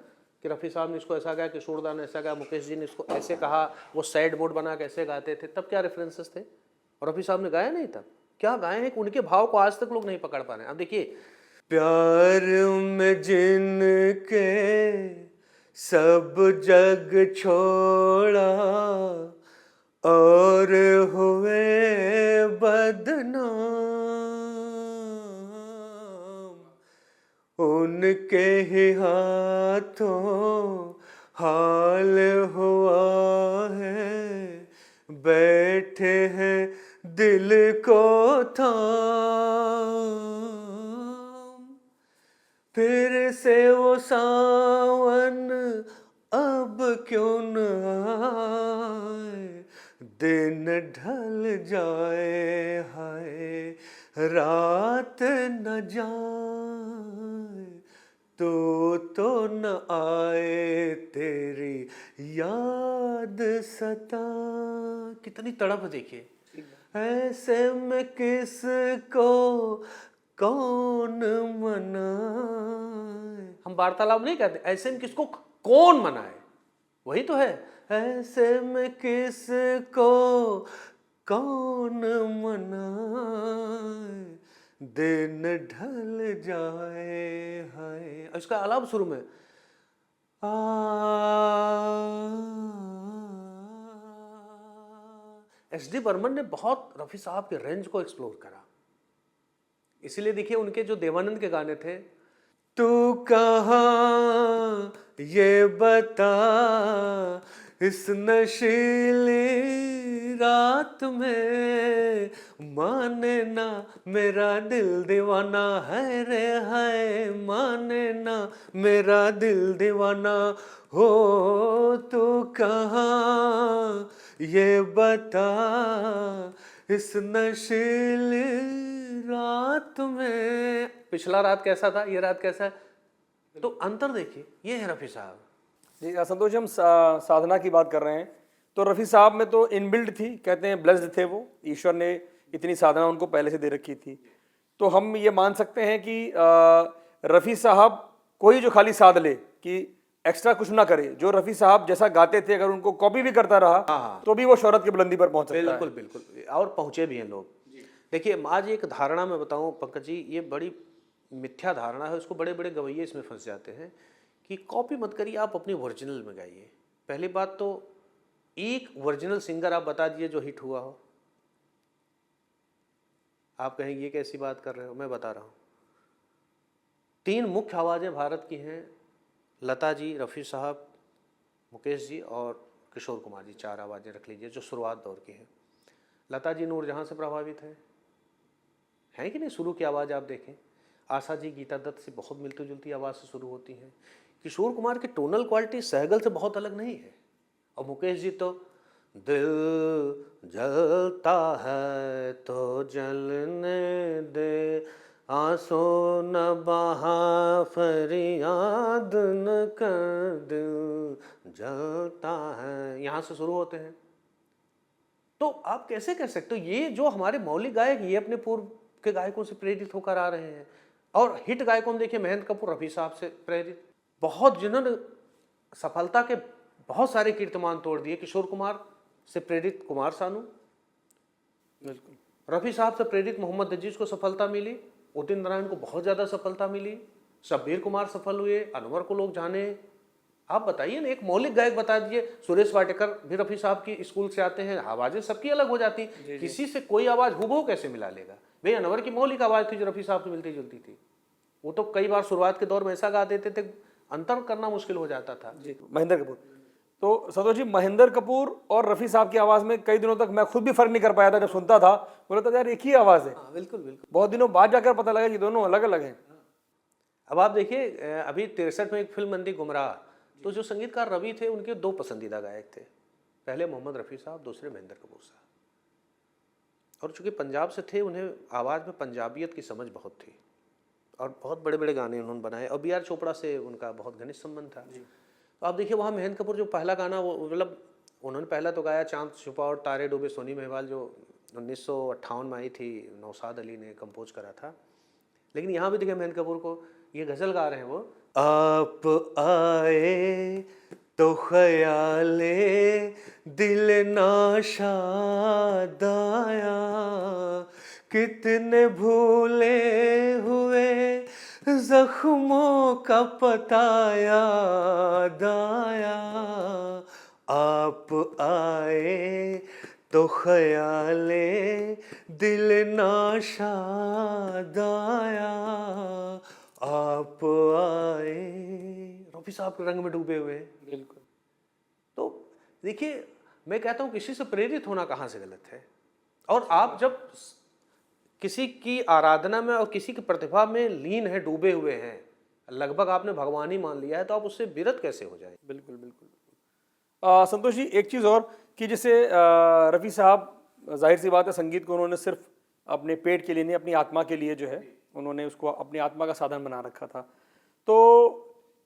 कि रफ़ी साहब ने इसको ऐसा गाया, किशोर दा ने ऐसा गाया, मुकेश जी ने इसको ऐसे कहा, वो सैड मोड बना के ऐसे गाते थे। तब क्या रेफरेंसेस थे? और रफ़ी साहब ने गाया नहीं तब, क्या गाए हैं कि उनके भाव को आज तक लोग नहीं पकड़ पा रहे हैं। अब देखिए, प्यार में जिनके सब जग छोड़ा और हुए बदनाम, उनके ही हाथों हाल हुआ है, बैठे हैं दिल को थाम, फिर से वो सावन अब क्यों न आए, दिन ढल जाए, हाय रात न जाए, तो न आए, तेरी याद सता। कितनी तड़प देखिए। ऐसे में किसको कौन मनाए, हम वार्तालाप नहीं करते, ऐसे में किसको कौन मनाए, वही तो है। ऐसे में किसको कौन मनाए, दिन ढल जाए, हाय। और इसका अलाप शुरू में एस डी बर्मन ने बहुत रफ़ी साहब के रेंज को एक्सप्लोर करा। इसीलिए देखिए, उनके जो देवानंद के गाने थे, तू कहाँ ये बता, इस नशीली रात में, माने ना मेरा दिल दीवाना है रे, है माने ना मेरा दिल दीवाना हो, तू कहाँ ये बता, इस नशीली रात में। पिछला रात कैसा था, ये रात कैसा है, तो अंतर देखिए, ये है रफ़ी साहब। जी संतोष जी, हम साधना की बात कर रहे हैं, तो रफ़ी साहब में तो इनबिल्ट थी, कहते हैं ब्लेस्ड थे वो, ईश्वर ने इतनी साधना उनको पहले से दे रखी थी। तो हम ये मान सकते हैं कि रफ़ी साहब कोई जो खाली साध ले, कि एक्स्ट्रा कुछ ना करे, जो रफ़ी साहब जैसा गाते थे अगर उनको कॉपी भी करता रहा तो भी वो शोहरत की बुलंदी पर पहुंच सकता है। बिल्कुल बिल्कुल, और पहुंचे भी हैं लोग। देखिए, आज एक धारणा मैं बताऊं पंकज जी, ये बड़ी मिथ्या धारणा है, उसको बड़े बड़े गवैये इसमें फंस जाते हैं कि कॉपी मत करिए, आप अपनी ओरिजिनल में गाइए। पहली बात तो, एक ओरिजिनल सिंगर आप बता दीजिए जो हिट हुआ हो। आप कहेंगे ये कैसी बात कर रहे हो, मैं बता रहा हूँ। 3 मुख्य आवाज़ें भारत की हैं, लता जी, रफ़ी साहब, मुकेश जी और किशोर कुमार जी। 4 आवाज़ें रख लीजिए जो शुरुआत दौर की हैं। लता जी नूरजहां से प्रभावित हैं कि नहीं, शुरू की आवाज़ आप देखें। आशा जी गीता दत्त से बहुत मिलती जुलती आवाज़ से शुरू होती हैं। किशोर कुमार की टोनल क्वालिटी सहगल से बहुत अलग नहीं है। और मुकेश जी तो दिल जलता है तो जलने दे, आंसू न बहा फरियाद न कर, दिल जलता है, यहाँ से शुरू होते हैं। तो आप कैसे कह सकते हो, ये जो हमारे मौलिक गायक, ये अपने पूर्व के गायकों से प्रेरित होकर आ रहे हैं। और हिट गायकों में देखिए, महेंद्र कपूर रफ़ी साहब से प्रेरित, बहुत जिन्होंने सफलता के बहुत सारे कीर्तिमान तोड़ दिए। किशोर कुमार से प्रेरित कुमार सानू, बिल्कुल। रफ़ी साहब से प्रेरित मोहम्मद अजीज को सफलता मिली, उदित नारायण को बहुत ज़्यादा सफलता मिली, शब्बीर कुमार सफल हुए, अनवर को लोग जाने। आप बताइए ना, एक मौलिक गायक बता दीजिए। सुरेश वाटेकर भी रफ़ी साहब की स्कूल से आते हैं, आवाज़ें सबकी अलग हो जाती, किसी से कोई आवाज़ हूबहू कैसे मिला लेगा? भाई अनवर की मौलिक आवाज़ थी जो रफ़ी साहब से मिलती जुलती थी। वो तो कई बार शुरुआत के दौर में ऐसा गा देते थे, अंतर करना मुश्किल हो जाता था। जी, महेंद्र कपूर। तो संतोष जी, महेंद्र कपूर और रफ़ी साहब की आवाज़ में कई दिनों तक मैं खुद भी फ़र्क नहीं कर पाया था। जब सुनता था बोला था यार एक ही आवाज़ है। बिल्कुल बिल्कुल। बहुत दिनों बाद जाकर पता लगा कि दोनों अलग अलग हैं। अब आप देखिए, अभी 63 में एक फिल्म बनी गुमराह, तो जो संगीतकार रवि थे उनके दो पसंदीदा गायक थे, पहले मोहम्मद रफ़ी साहब, दूसरे महेंद्र कपूर साहब। और चूंकि पंजाब से थे, उन्हें आवाज़ में पंजाबियत की समझ बहुत थी और बहुत बड़े बड़े गाने उन्होंने बनाए। और बी आर चोपड़ा से उनका बहुत घनिष्ठ संबंध था। तो आप देखिए वहाँ महेंद्र कपूर जो पहला गाना, वो मतलब उन्होंने पहला तो गाया चांद छुपा और तारे डूबे सोनी महवाल, जो 1958 में आई थी, नौशाद अली ने कंपोज करा था। लेकिन यहाँ भी देखिए महेंद्र कपूर को ये गज़ल गा रहे हैं वो, आप आए तो ख्याले दिल नाशाद आया, कितने भूले हुए जख्मों का पता याद आया, आप आए तो ख्याले दिल नाशाद आया, आप आए। रफ़ी साहब के रंग में डूबे हुए हैं। बिल्कुल। तो देखिए, मैं कहता हूँ किसी से प्रेरित होना कहाँ से गलत है। और आप जब किसी की आराधना में और किसी की प्रतिभा में लीन है, डूबे हुए हैं, लगभग आपने भगवान ही मान लिया है, तो आप उससे विरत कैसे हो जाए? बिल्कुल बिल्कुल। संतोष जी, एक चीज़ और कि जैसे रफ़ी साहब, जाहिर सी बात है, संगीत को उन्होंने सिर्फ अपने पेट के लिए नहीं, अपनी आत्मा के लिए जो है उन्होंने उसको अपनी आत्मा का साधन बना रखा था। तो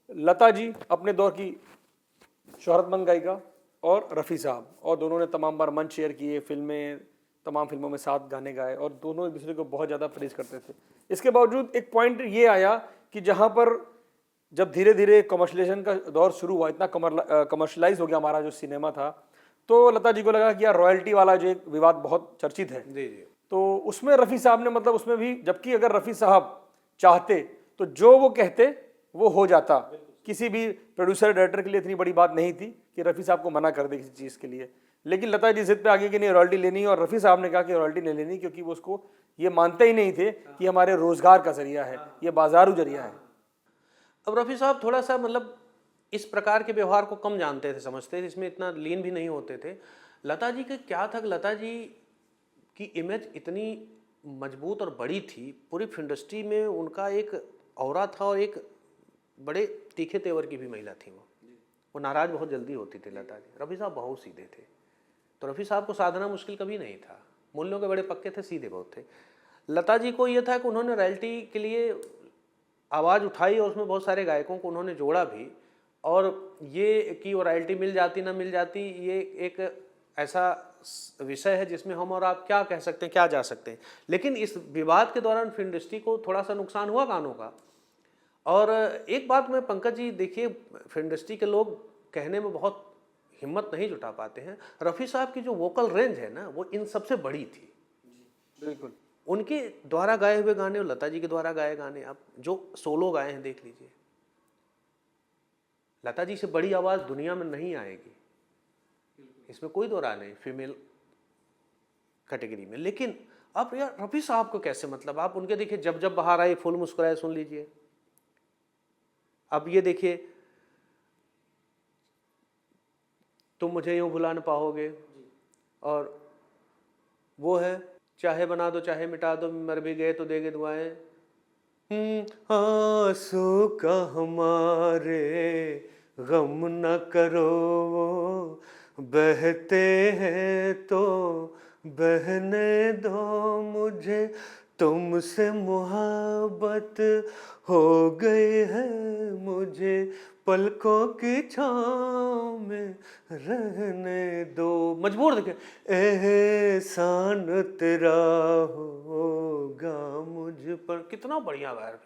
लता जी अपने दौर की शोहरतमंद गायिका, और रफ़ी साहब, और दोनों ने तमाम बार मंच शेयर किए, तमाम फिल्मों में साथ गाने गाए, और दोनों एक दूसरे को बहुत ज़्यादा प्रेज करते थे। इसके बावजूद एक पॉइंट ये आया कि जहाँ पर जब धीरे धीरे कमर्शलाइजेशन का दौर शुरू हुआ, इतना कमर्शलाइज हो गया हमारा जो सिनेमा था, तो लता जी को लगा कि यार रॉयल्टी वाला जो एक विवाद बहुत चर्चित है, जी जी। तो उसमें रफ़ी साहब ने, मतलब उसमें भी, जबकि अगर रफ़ी साहब चाहते तो जो वो कहते वो हो जाता। किसी भी प्रोड्यूसर डायरेक्टर के लिए इतनी बड़ी बात नहीं थी कि रफ़ी साहब को मना कर दे किसी चीज़ के लिए। लेकिन लता जी जिद पे आगे कि नहीं रॉयल्टी लेनी है, और रफ़ी साहब ने कहा कि रॉयल्टी नहीं लेनी, क्योंकि वो उसको ये मानते ही नहीं थे कि हमारे रोज़गार का जरिया है, ये बाजारू जरिया है। अब रफ़ी साहब थोड़ा सा मतलब इस प्रकार के व्यवहार को कम जानते थे, समझते थे, इसमें इतना लीन भी नहीं होते थे। लता जी का क्या था, लता जी की इमेज इतनी मजबूत और बड़ी थी, पूरी इंडस्ट्री में उनका एक औरा था, और एक बड़े तीखे तेवर की भी महिला थी। वो नाराज़ बहुत जल्दी होती थी लता जी। रफ़ी साहब बहुत सीधे थे, तो रफ़ी साहब को साधना मुश्किल कभी नहीं था, मूल्यों के बड़े पक्के थे, सीधे बहुत थे। लता जी को ये था कि उन्होंने रॉयल्टी के लिए आवाज़ उठाई, और उसमें बहुत सारे गायकों को उन्होंने जोड़ा भी, और ये कि वो रॉयल्टी मिल जाती ना मिल जाती, ये एक ऐसा विषय है जिसमें हम और आप क्या कह सकते हैं, क्या जा सकते हैं। लेकिन इस विवाद के दौरान फिल्म इंडस्ट्री को थोड़ा सा नुकसान हुआ गानों का। और एक बात में पंकज जी देखिए, फिल्म इंडस्ट्री के लोग कहने में बहुत हिम्मत नहीं जुटा पाते हैं, रफ़ी साहब की जो वोकल रेंज है ना, वो इन सबसे बड़ी थी। बिल्कुल। उनके द्वारा गाए हुए गाने और लता जी के द्वारा गाए गाने, आप जो सोलो गाए हैं देख लीजिए, लता जी से बड़ी आवाज़ दुनिया में नहीं आएगी, इसमें कोई दो राय नहीं, फीमेल कैटेगरी में। लेकिन आप यार रफ़ी साहब को कैसे, मतलब आप उनके देखिए, जब जब बाहर आए, फूल मुस्कुराए, सुन लीजिए। अब ये देखिए, तुम मुझे यूं भुला न पाओगे, और वो है चाहे बना दो चाहे मिटा दो, मर भी गए तो देंगे दुआएं। आंसू का हमारे गम न करो, वो बहते हैं तो बहने दो, मुझे तुमसे मोहब्बत हो गई है, मुझे पलकों की छाँव में रहने दो। मजबूर देखे, एहसान तेरा होगा मुझ पर। कितना बढ़िया गाया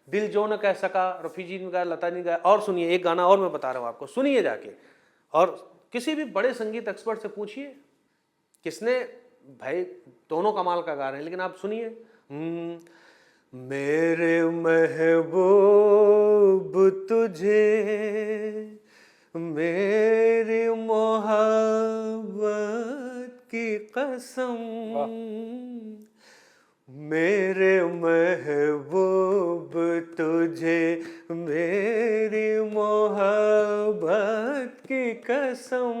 दिल जो न कह सका, रफ़ी जी ने गाया, लता जी ने गाया। और सुनिए एक गाना और मैं बता रहा हूँ आपको, सुनिए जाके, और किसी भी बड़े संगीत एक्सपर्ट से पूछिए किसने, भाई दोनों कमाल का गा रहे हैं, लेकिन आप सुनिए। मेरे महबूब तुझे मेरी मोहब्बत की कसम, मेरे महबूब तुझे मेरी मोहब्बत की कसम,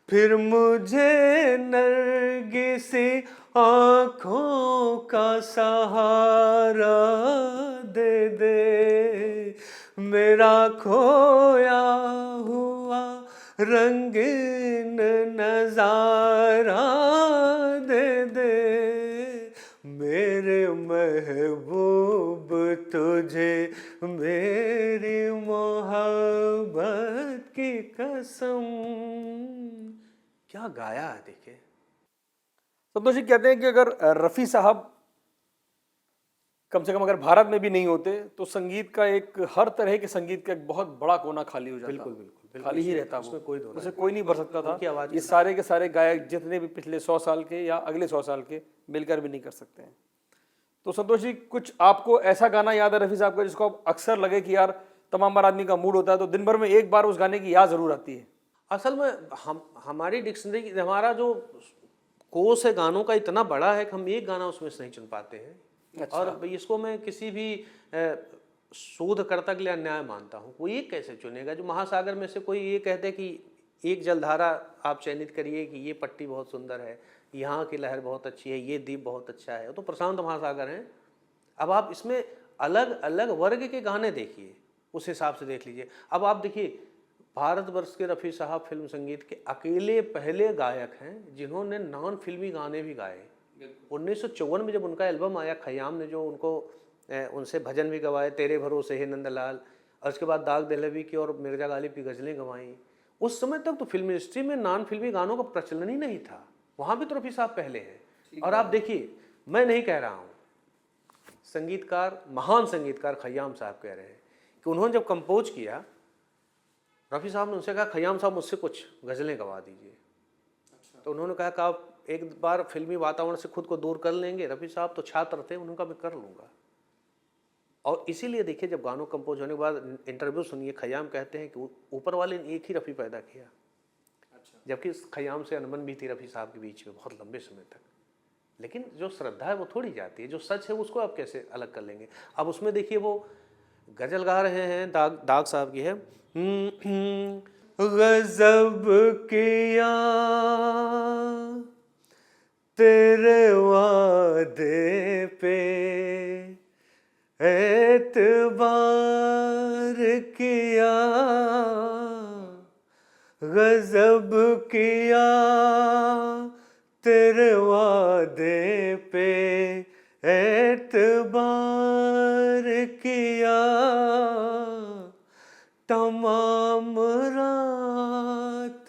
फिर मुझे नरगिसी आँखों का सहारा दे दे, मेरा खोया हुआ रंगीन नजारा दे दे, मेरे महबूब तुझे मेरी मोहब्बत की कसम। क्या गाया है देखिए। संतोष जी कहते हैं कि अगर रफ़ी साहब कम से कम अगर भारत में भी नहीं होते तो संगीत का एक, हर तरह के संगीत का एक बहुत बड़ा कोना खाली हो जाता। बिल्कुल बिल्कुल खाली ही रहता, उसमें कोई दो उसे कोई नहीं भर सकता था। उनकी आवाज़ ये सारे के सारे गायक जितने भी पिछले 100 साल के या अगले 100 साल के मिलकर भी नहीं कर सकते हैं। तो संतोष जी, कुछ आपको ऐसा गाना याद है रफ़ी साहब का जिसको आप अक्सर लगे कि यार तमाम बार आदमी का मूड होता है तो दिन भर में एक बार उस गाने की याद जरूर आती है? असल में हमारी डिक्शनरी, हमारा जो कोर्स है गानों का इतना बड़ा है कि हम एक गाना उसमें से नहीं चुन पाते हैं। अच्छा। और इसको मैं किसी भी शोधकर्ता के लिए अन्याय मानता हूँ। कोई एक कैसे चुनेगा? जो महासागर में से कोई ये कहते कि एक जलधारा आप चयनित करिए कि ये पट्टी बहुत सुंदर है, यहाँ की लहर बहुत अच्छी है, ये द्वीप बहुत अच्छा है, तो प्रशांत महासागर हैं। अब आप इसमें अलग अलग वर्ग के गाने देखिए, उस हिसाब से देख लीजिए। अब आप देखिए, भारतवर्ष के रफ़ी साहब फिल्म संगीत के अकेले पहले गायक हैं जिन्होंने नॉन फिल्मी गाने भी गाए। 1954 में जब उनका एल्बम आया, खयाम ने जो उनसे भजन भी गवाए, तेरे भरोसे है नंदलाल, और उसके बाद दाग दहलवी की और मिर्जा गालिब की गज़लें गवाई। उस समय तक तो फिल्म इंडस्ट्री में नॉन फिल्मी गानों का प्रचलन ही नहीं था, वहाँ भी तो रफ़ी साहब पहले हैं। और आप देखिए, मैं नहीं कह रहा हूँ, संगीतकार, महान संगीतकार खयाम साहब कह रहे हैं कि उन्होंने जब कंपोज किया, रफ़ी साहब ने उनसे कहा खयाम साहब मुझसे कुछ गज़लें गवा दीजिए। तो उन्होंने कहा कि आप एक बार फिल्मी वातावरण से खुद को दूर कर लेंगे? रफ़ी साहब तो छात्र थे, उन्होंने कहा मैं कर लूँगा। और इसीलिए देखिए, जब गानों कंपोज होने के बाद इंटरव्यू सुनिए, खयाम कहते हैं कि ऊपर वाले ने एक ही रफ़ी पैदा किया। जबकि खयाम से अनबन भी थी रफ़ी साहब के बीच में बहुत लंबे समय तक। लेकिन जो श्रद्धा है वो थोड़ी जाती है, जो सच है उसको आप कैसे अलग कर लेंगे? अब उसमें देखिए, वो गज़ल गा रहे हैं, दाग साहब की है, गज़ब किया तेरे वादे पे एतबार किया, गज़ब किया तेरे वादे पे एतबार किया, तमाम रात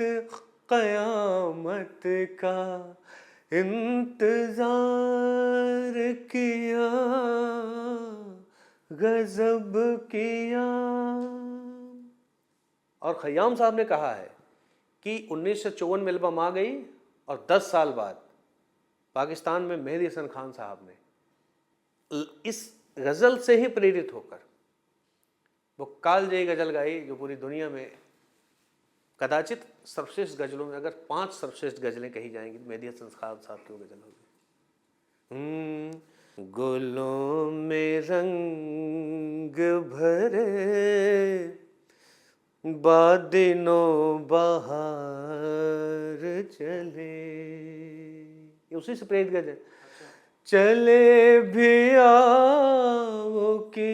क़यामत का इंतजार किया, गज़ब किया। और खयाम साहब ने कहा है कि 1954 में एल्बम आ गई और 10 साल बाद पाकिस्तान में मेहदी हसन खान साहब ने इस गज़ल से ही प्रेरित होकर वो कालजयी गज़ल गाई, जो पूरी दुनिया में कदाचित सर्वश्रेष्ठ गज़लों में अगर 5 सर्वश्रेष्ठ गज़लें कही जाएंगी तो मेहदी हसन खान साहब की वो गज़ल होगी। गुलों में रंग भरे बादिनों बहार चले, ये उसी से प्रेरित गज़ल। चले भी आओ कि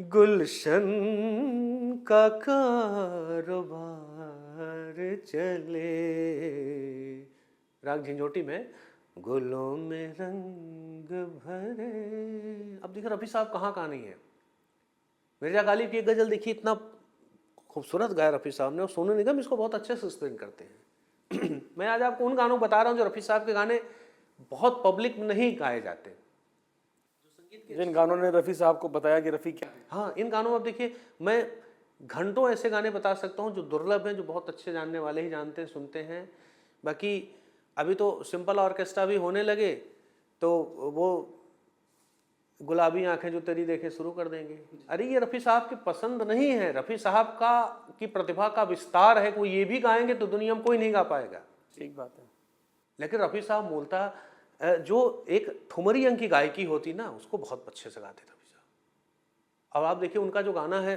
गुलशन का कारोबार चले, राग झंझोटी में गुलों में रंग भरे। अब देखिए रफ़ी साहब कहाँ नहीं है। मिर्जा गालिब की एक गज़ल देखिए, इतना खूबसूरत गाया रफ़ी साहब ने, और सोनू निगम इसको बहुत अच्छे से एक्सप्लेन करते हैं। मैं आज आपको उन गानों को बता रहा हूँ जो रफ़ी साहब के गाने बहुत पब्लिक में नहीं गाए जाते, जिन गानों ने रफ़ी साहब को बताया कि रफ़ी क्या है। हाँ, इन गानों में आप देखिए, मैं घंटों ऐसे गाने बता सकता हूँ जो दुर्लभ हैं, जो बहुत अच्छे जानने वाले ही जानते हैं, सुनते हैं। बाकी अभी तो सिंपल ऑर्केस्ट्रा भी होने लगे, तो वो गुलाबी आंखें जो तेरी देखे शुरू कर देंगे। अरे ये रफ़ी साहब की पसंद नहीं है, रफ़ी साहब का की प्रतिभा का विस्तार है, कोई ये भी गाएंगे तो दुनिया में कोई नहीं गा पाएगा। ठीक बात है। लेकिन रफ़ी साहब मूलतः जो एक ठुमरी अंग की गायकी होती ना, उसको बहुत अच्छे से गाते रफ़ी साहब। अब आप देखिए उनका जो गाना है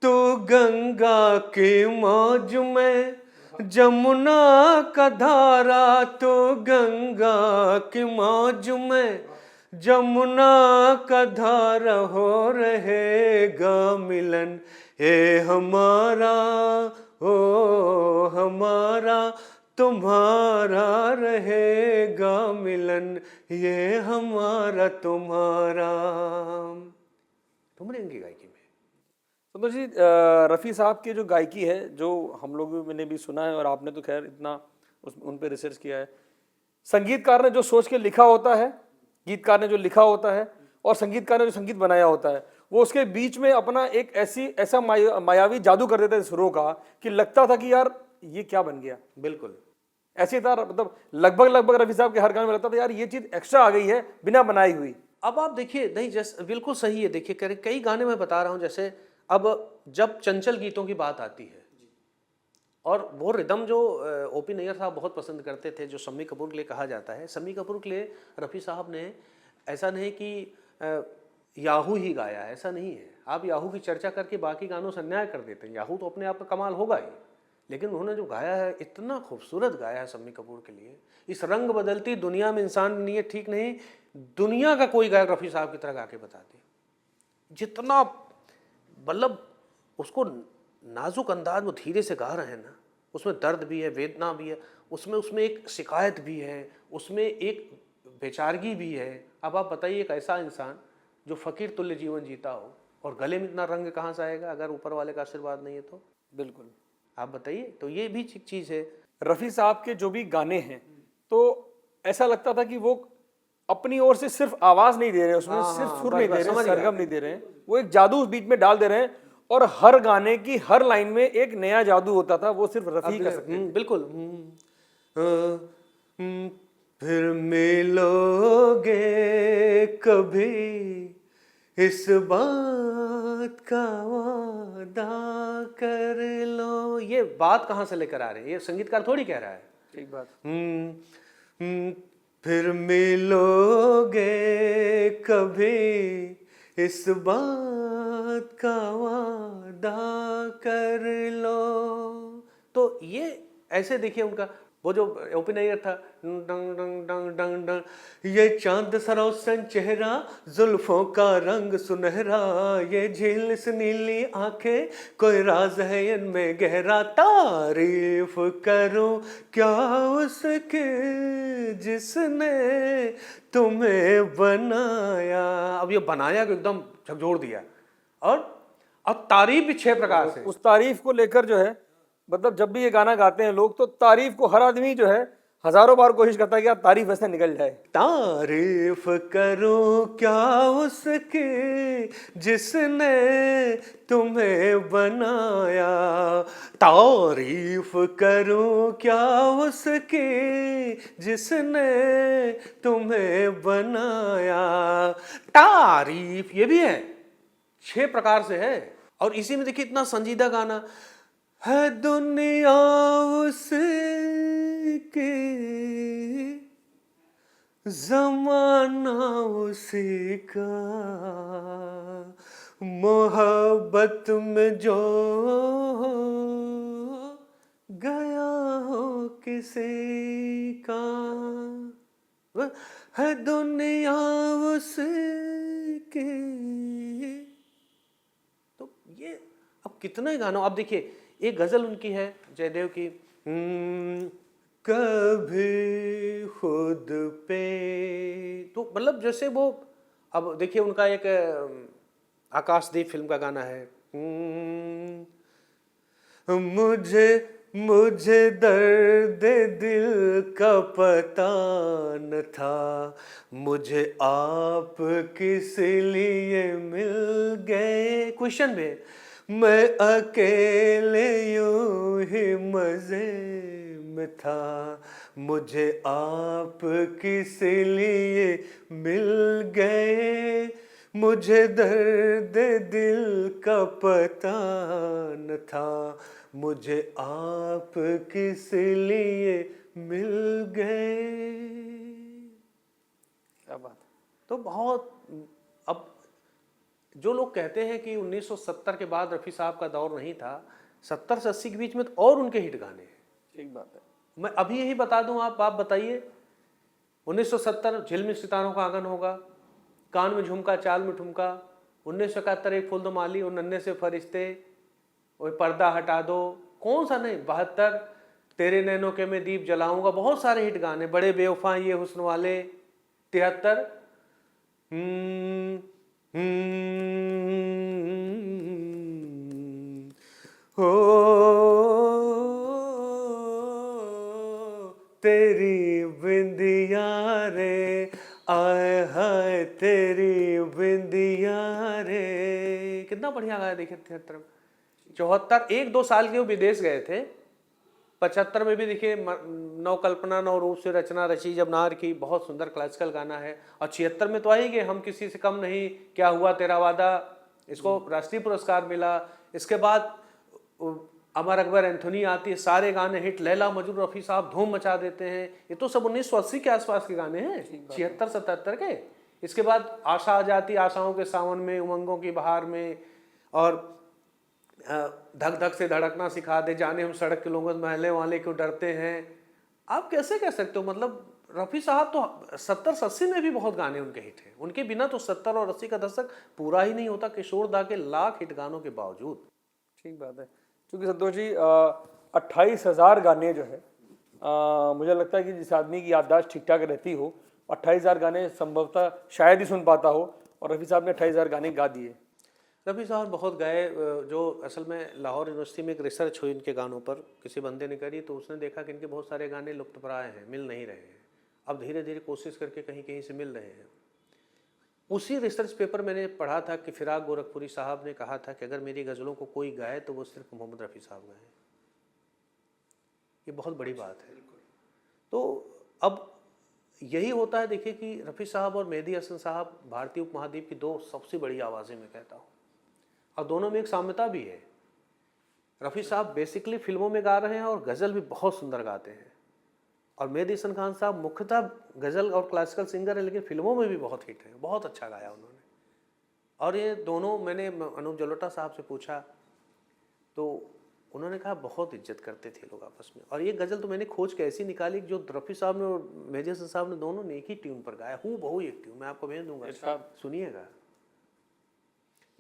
तो गंगा के मौज में जमुना का धारा, तो गंगा की मौज में जमुना का धारा, हो रहेगा मिलन ये हमारा, ओ हमारा तुम्हारा रहेगा मिलन, ये हमारा तुम्हारा। ठुमरी अंग की गायकी में संतोष जी, रफ़ी साहब की जो गायकी है, जो हम लोग मैंने भी सुना है और आपने तो खैर इतना उन पे रिसर्च किया है, संगीतकार ने जो सोच के लिखा होता है, गीतकार ने जो लिखा होता है और संगीतकार ने जो संगीत बनाया होता है, वो उसके बीच में अपना एक ऐसा मायावी जादू कर देता है सुरों का कि लगता था कि यार ये क्या बन गया। बिल्कुल ऐसे था, मतलब लगभग रफ़ी साहब के हर गाने में लगता था यार ये चीज़ एक्स्ट्रा आ गई है बिना बनाई हुई। अब आप देखिए, नहीं जैसे बिल्कुल सही है, देखिए कई गाने मैं बता रहा हूँ, जैसे अब जब चंचल गीतों की बात आती है और वो रिदम जो ओपी नैयर साहब बहुत पसंद करते थे, जो शम्मी कपूर के लिए कहा जाता है, शम्मी कपूर के लिए रफ़ी साहब ने ऐसा नहीं कि याहू ही गाया, ऐसा नहीं है। आप याहू की चर्चा करके बाकी गानों से अन्याय कर देते हैं, याहू तो अपने आप में कमाल होगा ही, लेकिन उन्होंने जो गाया है इतना खूबसूरत गाया है शम्मी कपूर के लिए। इस रंग बदलती दुनिया में इंसान नहीं है, ठीक नहीं, दुनिया का कोई गायक रफ़ी साहब की तरह गा के बता दे, जितना मतलब उसको नाजुक अंदाज में धीरे से गा रहे हैं ना, उसमें दर्द भी है, वेदना भी है, उसमें एक शिकायत भी है, उसमें एक बेचारगी भी है। अब आप बताइए, एक ऐसा इंसान जो फ़कीर तुल्य जीवन जीता हो और गले में इतना रंग कहाँ से आएगा अगर ऊपर वाले का आशीर्वाद नहीं है तो? बिल्कुल, आप बताइए। तो ये भी चीज़ है। रफ़ी साहब के जो भी गाने हैं तो ऐसा लगता था कि वो अपनी ओर से सिर्फ आवाज नहीं दे रहे हैं, उसमें सिर्फ सुर नहीं दे रहे हैं, सरगम नहीं दे रहे हैं, वो एक जादू उस बीच में डाल दे रहे हैं और हर गाने की हर लाइन में एक नया जादू होता था, वो सिर्फ रफ़ी कर सकते थे। बिल्कुल। फिर मिलोगे कभी इस बात का वादा कर लो, ये बात कहाँ से लेकर आ रहे हैं? ये संगीतकार थोड़ी कह रहा है। ठीक बात। फिर मिलोगे कभी इस बात का वादा कर लो, तो ये ऐसे देखिए उनका वो जो ओपी नैयर था, डंग डंग डंग डंग डंग, ये चांद सा रोशन चेहरा, जुल्फों का रंग सुनहरा, ये झील से नीली आंखें, कोई राज है इनमें गहरा, तारीफ करूं क्या उसके जिसने तुम्हें बनाया। अब ये बनाया को एकदम झकझोर दिया, और अब तारीफ भी 6 प्रकार से। उस तारीफ को लेकर जो है, मतलब जब भी ये गाना गाते हैं लोग, तो तारीफ को हर आदमी जो है हजारों बार कोशिश करता है कि यार तारीफ ऐसे निकल जाए। तारीफ करूं क्या उसकी जिसने तुम्हें बनाया, तारीफ करूं क्या उसकी जिसने तुम्हें बनाया। तारीफ ये भी है, 6 प्रकार से है। और इसी में देखिए इतना संजीदा गाना है, दुनिया उसकी ज़माना उसी का, मोहब्बत में जो गया हो किसी का, है दुनिया उसकी। तो ये अब कितना ही गाना। अब देखिए एक गज़ल उनकी है जयदेव की, कभी खुद पे, तो मतलब जैसे वो, अब देखिए उनका एक आकाशदीप फिल्म का गाना है, मुझे दर्द दिल का पता न था, मुझे आप किस लिए मिल गए। क्वेश्चन में मैं अकेले यूं ही मजे में था, मुझे आप किस लिए मिल गए, मुझे दर्द दिल का पता न था, मुझे आप किस लिए मिल गए। क्या बात है। तो बहुत, अब जो लोग कहते हैं कि 1970 के बाद रफ़ी साहब का दौर नहीं था, 70 से 80 के बीच में तो और उनके हिट गाने हैं। ठीक बात है। मैं अभी यही बता दूं, आप बताइए। 1970 झिलमिल सितारों का आंगन होगा, कान में झुमका चाल में ठुमका, 1971 एक फूल दो माली और नन्हे से फरिश्ते, और पर्दा हटा दो, कौन सा नहीं, 72 तेरे नैनों के मैं दीप जलाऊंगा, बहुत सारे हिट गाने, बड़े बेवफा ये हुस्न वाले, 73 हो तेरी बिंदिया रे, आए हाय तेरी बिंदिया रे, कितना बढ़िया गाया। देखिए 73, 74 एक दो साल के वो विदेश गए थे। 75 में भी देखिए नौ कल्पना नौ रूप से रचना रची जब नार की, बहुत सुंदर क्लासिकल गाना है। और 76 में तो आई गए हम किसी से कम नहीं, क्या हुआ तेरा वादा, इसको राष्ट्रीय पुरस्कार मिला। इसके बाद अमर अकबर एंथोनी आती है, सारे गाने हिट, लैला मजनू रफ़ी साहब धूम मचा देते हैं। ये तो सब 1980 के आसपास के गाने हैं, 76 77 के। इसके बाद आशा आ जाती, आशाओं के सावन में, उमंगों की बहार में, और धक धक से धड़कना सिखा दे, जाने हम सड़क के लोगों महल्ले वाले क्यों डरते हैं। आप कैसे कह सकते हो, मतलब रफ़ी साहब तो 70 80 में भी बहुत गाने उनके हिट हैं। उनके बिना तो 70 और 80 का दशक पूरा ही नहीं होता, किशोर दा के लाख हिट गानों के बावजूद। ठीक बात है। क्योंकि संतोष जी 28,000 गाने जो है, मुझे लगता है कि जिस आदमी की याददाश्त ठीक ठाक रहती हो, 28,000 गाने संभवतः शायद ही सुन पाता हो, और रफ़ी साहब ने 28,000 गाने गा दिए। रफ़ी साहब बहुत गाए। जो असल में लाहौर यूनिवर्सिटी में एक रिसर्च हुई इनके गानों पर, किसी बंदे ने करी, तो उसने देखा कि इनके बहुत सारे गाने लुप्तप्राय हैं, मिल नहीं रहे हैं। अब धीरे धीरे कोशिश करके कहीं कहीं से मिल रहे हैं। उसी रिसर्च पेपर मैंने पढ़ा था कि फिराक गोरखपुरी साहब ने कहा था कि अगर मेरी गज़लों को कोई गाए तो वो सिर्फ मोहम्मद रफ़ी साहब गाएं। ये बहुत बड़ी बात है। तो अब यही होता है, देखिए कि रफ़ी साहब और मेहदी हसन साहब भारतीय उपमहाद्वीप की दो सबसे बड़ी आवाज़ें मैं कहता हूँ, और दोनों में एक साम्यता भी है। रफ़ी साहब बेसिकली फिल्मों में गा रहे हैं और गज़ल भी बहुत सुंदर गाते हैं, और मेहदी हसन खान साहब मुख्यतः गज़ल और क्लासिकल सिंगर है, लेकिन फिल्मों में भी बहुत हिट है, बहुत अच्छा गाया उन्होंने। और ये दोनों, मैंने अनूप जलोटा साहब से पूछा तो उन्होंने कहा बहुत इज्जत करते थे लोग आपस में। और ये गज़ल तो मैंने खोज के ऐसी निकाली जो रफ़ी साहब ने और मेहदी हसन साहब ने दोनों ने एक ही ट्यून पर गाया, हूँ बहु एक ट्यून, मैं आपको भेज दूंगा, सुनिएगा।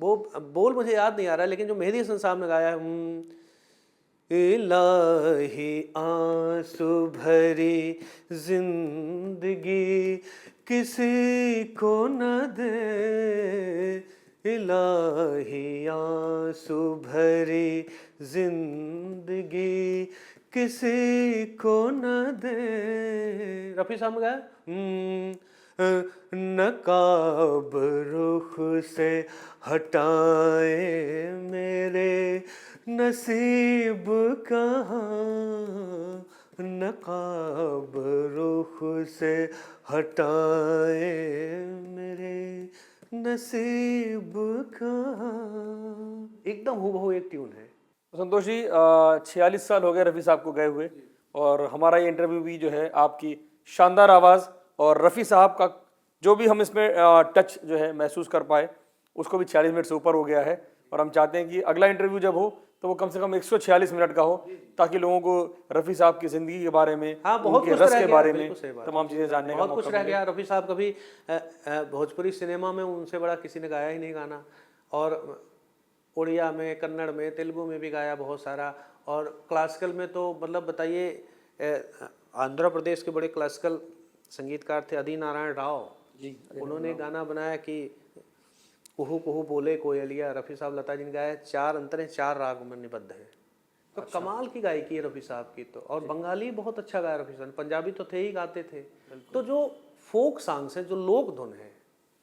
वो बोल मुझे याद नहीं आ रहा, लेकिन जो मेहदी हसन साहब ने गाया है, इलाही आंसू भरी जिंदगी किसी को न दे, इलाही आंसू भरी जिंदगी किसी को न दे। रफ़ी साहब ने गाया, नकाब रुख से हटाए मेरे नसीब कहाँ, नकाब रुख से हटाए मेरे नसीब कहाँ। एकदम हूबहू एक ट्यून है। संतोष जी 46 साल हो गए रफ़ी साहब को गए हुए, और हमारा ये इंटरव्यू भी जो है आपकी शानदार आवाज़ और रफ़ी साहब का जो भी हम इसमें टच जो है महसूस कर पाए, उसको भी 40 मिनट से ऊपर हो गया है। और हम चाहते हैं कि अगला इंटरव्यू जब हो तो वो कम से कम 146 मिनट का हो, ताकि लोगों को रफ़ी साहब की ज़िंदगी के बारे में, बहुत उनके रस के बारे में तमाम चीज़ें जानने का बहुत कुछ रह गया। रफ़ी साहब कभी भोजपुरी सिनेमा में उनसे बड़ा किसी ने गाया ही नहीं गाना, और उड़िया में, कन्नड़ में, तेलुगु में भी गाया बहुत सारा। और क्लासिकल में तो मतलब बताइए, आंध्र प्रदेश के बड़े क्लासिकल संगीतकार थे आदि नारायण राव जी, उन्होंने गाना बनाया कि कुहू कुहू बोले कोयलिया, रफ़ी साहब लता जी ने गाया। 4 अंतरें 4 राग में निबद्ध हैं। तो कमाल की गायकी है रफ़ी साहब की। तो और बंगाली बहुत अच्छा गाया रफ़ी साहब, पंजाबी तो थे ही, गाते थे। तो जो फोक सॉन्ग्स हैं, जो लोक धुन है,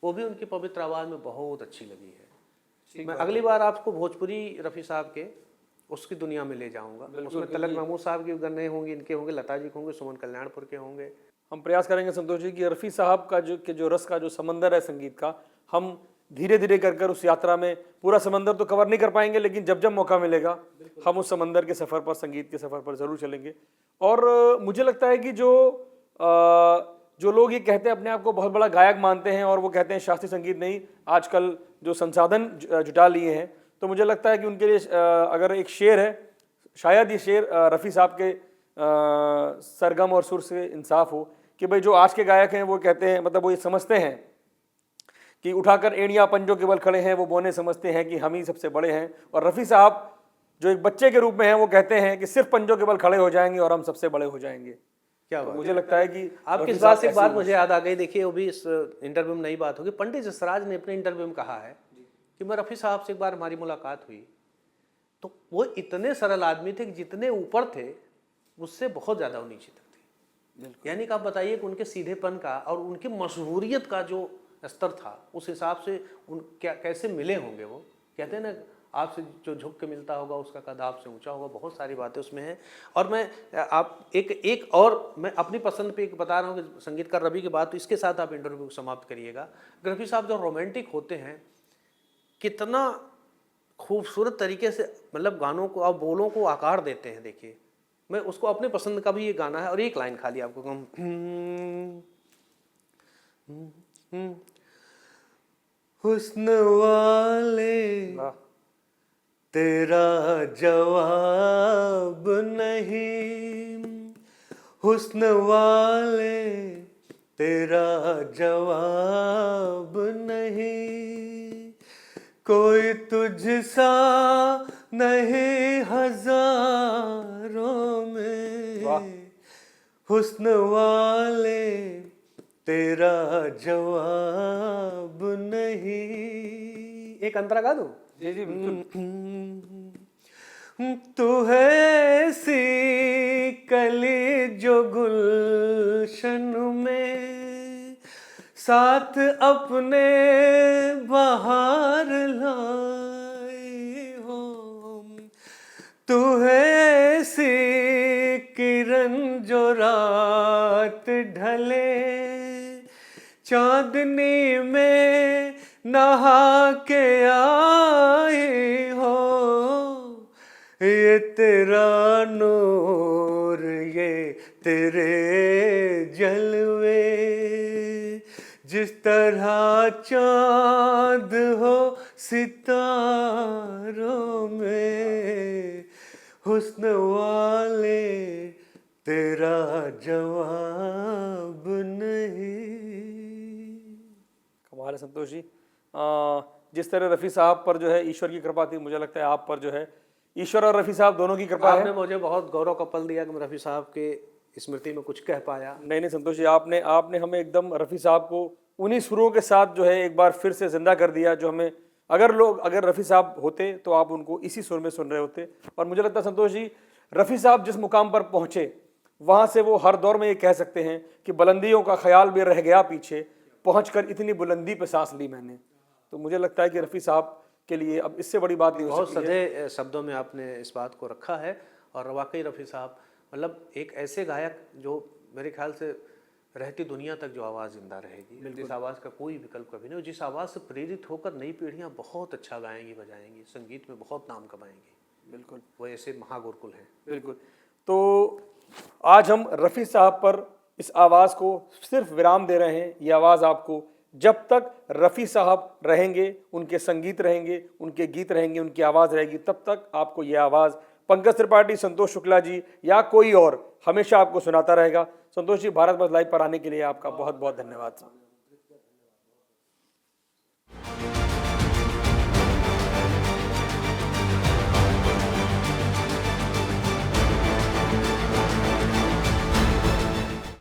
वो भी उनकी पवित्र आवाज़ में बहुत अच्छी लगी है। मैं अगली बार आपको भोजपुरी रफ़ी साहब के उसकी दुनिया में ले जाऊंगा। उसमें तलत महमूद साहब के गाने होंगे, इनके होंगे, लता जी के होंगे, सुमन कल्याणपुर के होंगे। हम प्रयास करेंगे संतोष जी कि रफ़ी साहब का जो रस का जो समंदर है संगीत का, हम धीरे धीरे कर उस यात्रा में, पूरा समंदर तो कवर नहीं कर पाएंगे, लेकिन जब जब मौका मिलेगा हम उस समंदर के सफ़र पर, संगीत के सफ़र पर ज़रूर चलेंगे। और मुझे लगता है कि जो लोग ये कहते हैं, अपने आप को बहुत बड़ा गायक मानते हैं और वो कहते हैं शास्त्रीय संगीत नहीं, आजकल जो संसाधन जुटा लिए हैं, तो मुझे लगता है कि उनके लिए अगर एक शेर है, शायद ये शेर रफ़ी साहब के सरगम और सुर से इंसाफ हो कि भाई जो आज के गायक हैं वो कहते हैं, मतलब वो ये समझते हैं कि उठाकर एड़ियाँ पंजों के बल खड़े हैं, वो बोने समझते हैं कि हम ही सबसे बड़े हैं। और रफ़ी साहब जो एक बच्चे के रूप में हैं, वो कहते हैं कि सिर्फ पंजों के बल खड़े हो जाएंगे और हम सबसे बड़े हो जाएंगे। क्या तो मुझे लगता है कि आपकी इस बात से एक बात मुझे याद आ गई। देखिए, वो भी इस इंटरव्यू में नई बात होगी। पंडित जसराज ने अपने इंटरव्यू में कहा है कि मैं रफ़ी साहब से एक बार हमारी मुलाकात हुई तो वो इतने सरल आदमी थे कि जितने ऊपर थे उससे बहुत ज़्यादा वो नीचे तक थे। यानी कि आप बताइए कि उनके सीधेपन का और उनकी मशहूरियत का जो स्तर था, उस हिसाब से क्या कैसे मिले होंगे। वो कहते हैं ना, आपसे जो झुक के मिलता होगा उसका कद आपसे ऊंचा होगा। बहुत सारी बातें उसमें हैं। और मैं आप एक और मैं अपनी पसंद पे एक बता रहा हूँ कि संगीतकार रवि की बात, तो इसके साथ आप इंटरव्यू को समाप्त करिएगा। रफ़ी साहब जो रोमांटिक होते हैं, कितना खूबसूरत तरीके से मतलब गानों को और बोलों को आकार देते हैं। देखिए, मैं उसको अपने पसंद का भी ये गाना है और एक लाइन खाली आपको कहूँ, हुस्न वाले तेरा जवाब नहीं, हुस्न वाले तेरा जवाब नहीं, कोई तुझसा नहीं हजारों में, हुस्न वाले तेरा जवाब नहीं। एक अंतरा गा दूं? जी जी तू है ऐसी कली जो गुलशन में साथ अपने बाहर लाई हो, तू है ऐसी किरण जो रात ढले चांदनी में नहा के आई हो, ये तेरा नूर ये तेरे जलवे, जिस तरह चांद हो सितारों में, हुस्न वाले तेरा जवाब नहीं। कमाल है संतोष जी। जिस तरह रफ़ी साहब पर जो है ईश्वर की कृपा थी, मुझे लगता है आप पर जो है ईश्वर और रफ़ी साहब दोनों की कृपा है। आपने मुझे बहुत गौरव का पल दिया कि मैं रफ़ी साहब के स्मृति में कुछ कह पाया। नहीं संतोष जी, आपने हमें एकदम रफ़ी साहब को उन्हीं सुरों के साथ जो है एक बार फिर से जिंदा कर दिया, जो हमें अगर रफ़ी साहब होते तो आप उनको इसी सुर में सुन रहे होते। और मुझे लगता है संतोष जी, रफ़ी साहब जिस मुकाम पर पहुँचे, वहाँ से वो हर दौर में ये कह सकते हैं कि बुलंदियों का ख्याल भी रह गया पीछे, पहुँचकर इतनी बुलंदी पे सांस ली मैंने। तो मुझे लगता है कि रफ़ी साहब के लिए अब इससे बड़ी बात नहीं हो बहुत सकती है। सधे शब्दों में आपने इस बात को रखा है। और वाकई रफ़ी साहब मतलब एक ऐसे गायक जो मेरे ख्याल से रहती दुनिया तक जो आवाज़ जिंदा रहेगी, जिस आवाज़ का कोई विकल्प कभी नहीं, जिस आवाज़ से प्रेरित होकर नई पीढ़ियाँ बहुत अच्छा गाएंगी, बजाएंगी, संगीत में बहुत नाम कमाएंगी। बिल्कुल, वो ऐसे महागुरुकुल हैं। बिल्कुल। तो आज हम रफ़ी साहब पर इस आवाज़ को सिर्फ विराम दे रहे हैं। ये आवाज़ आपको जब तक रफ़ी साहब रहेंगे, उनके संगीत रहेंगे, उनके गीत रहेंगे, उनकी आवाज़ रहेगी, तब तक आपको ये आवाज़ पंकज त्रिपाठी, संतोष शुक्ला जी या कोई और हमेशा आपको सुनाता रहेगा। संतोष जी, भारत बस लाइव पर आने के लिए आपका बहुत बहुत धन्यवाद।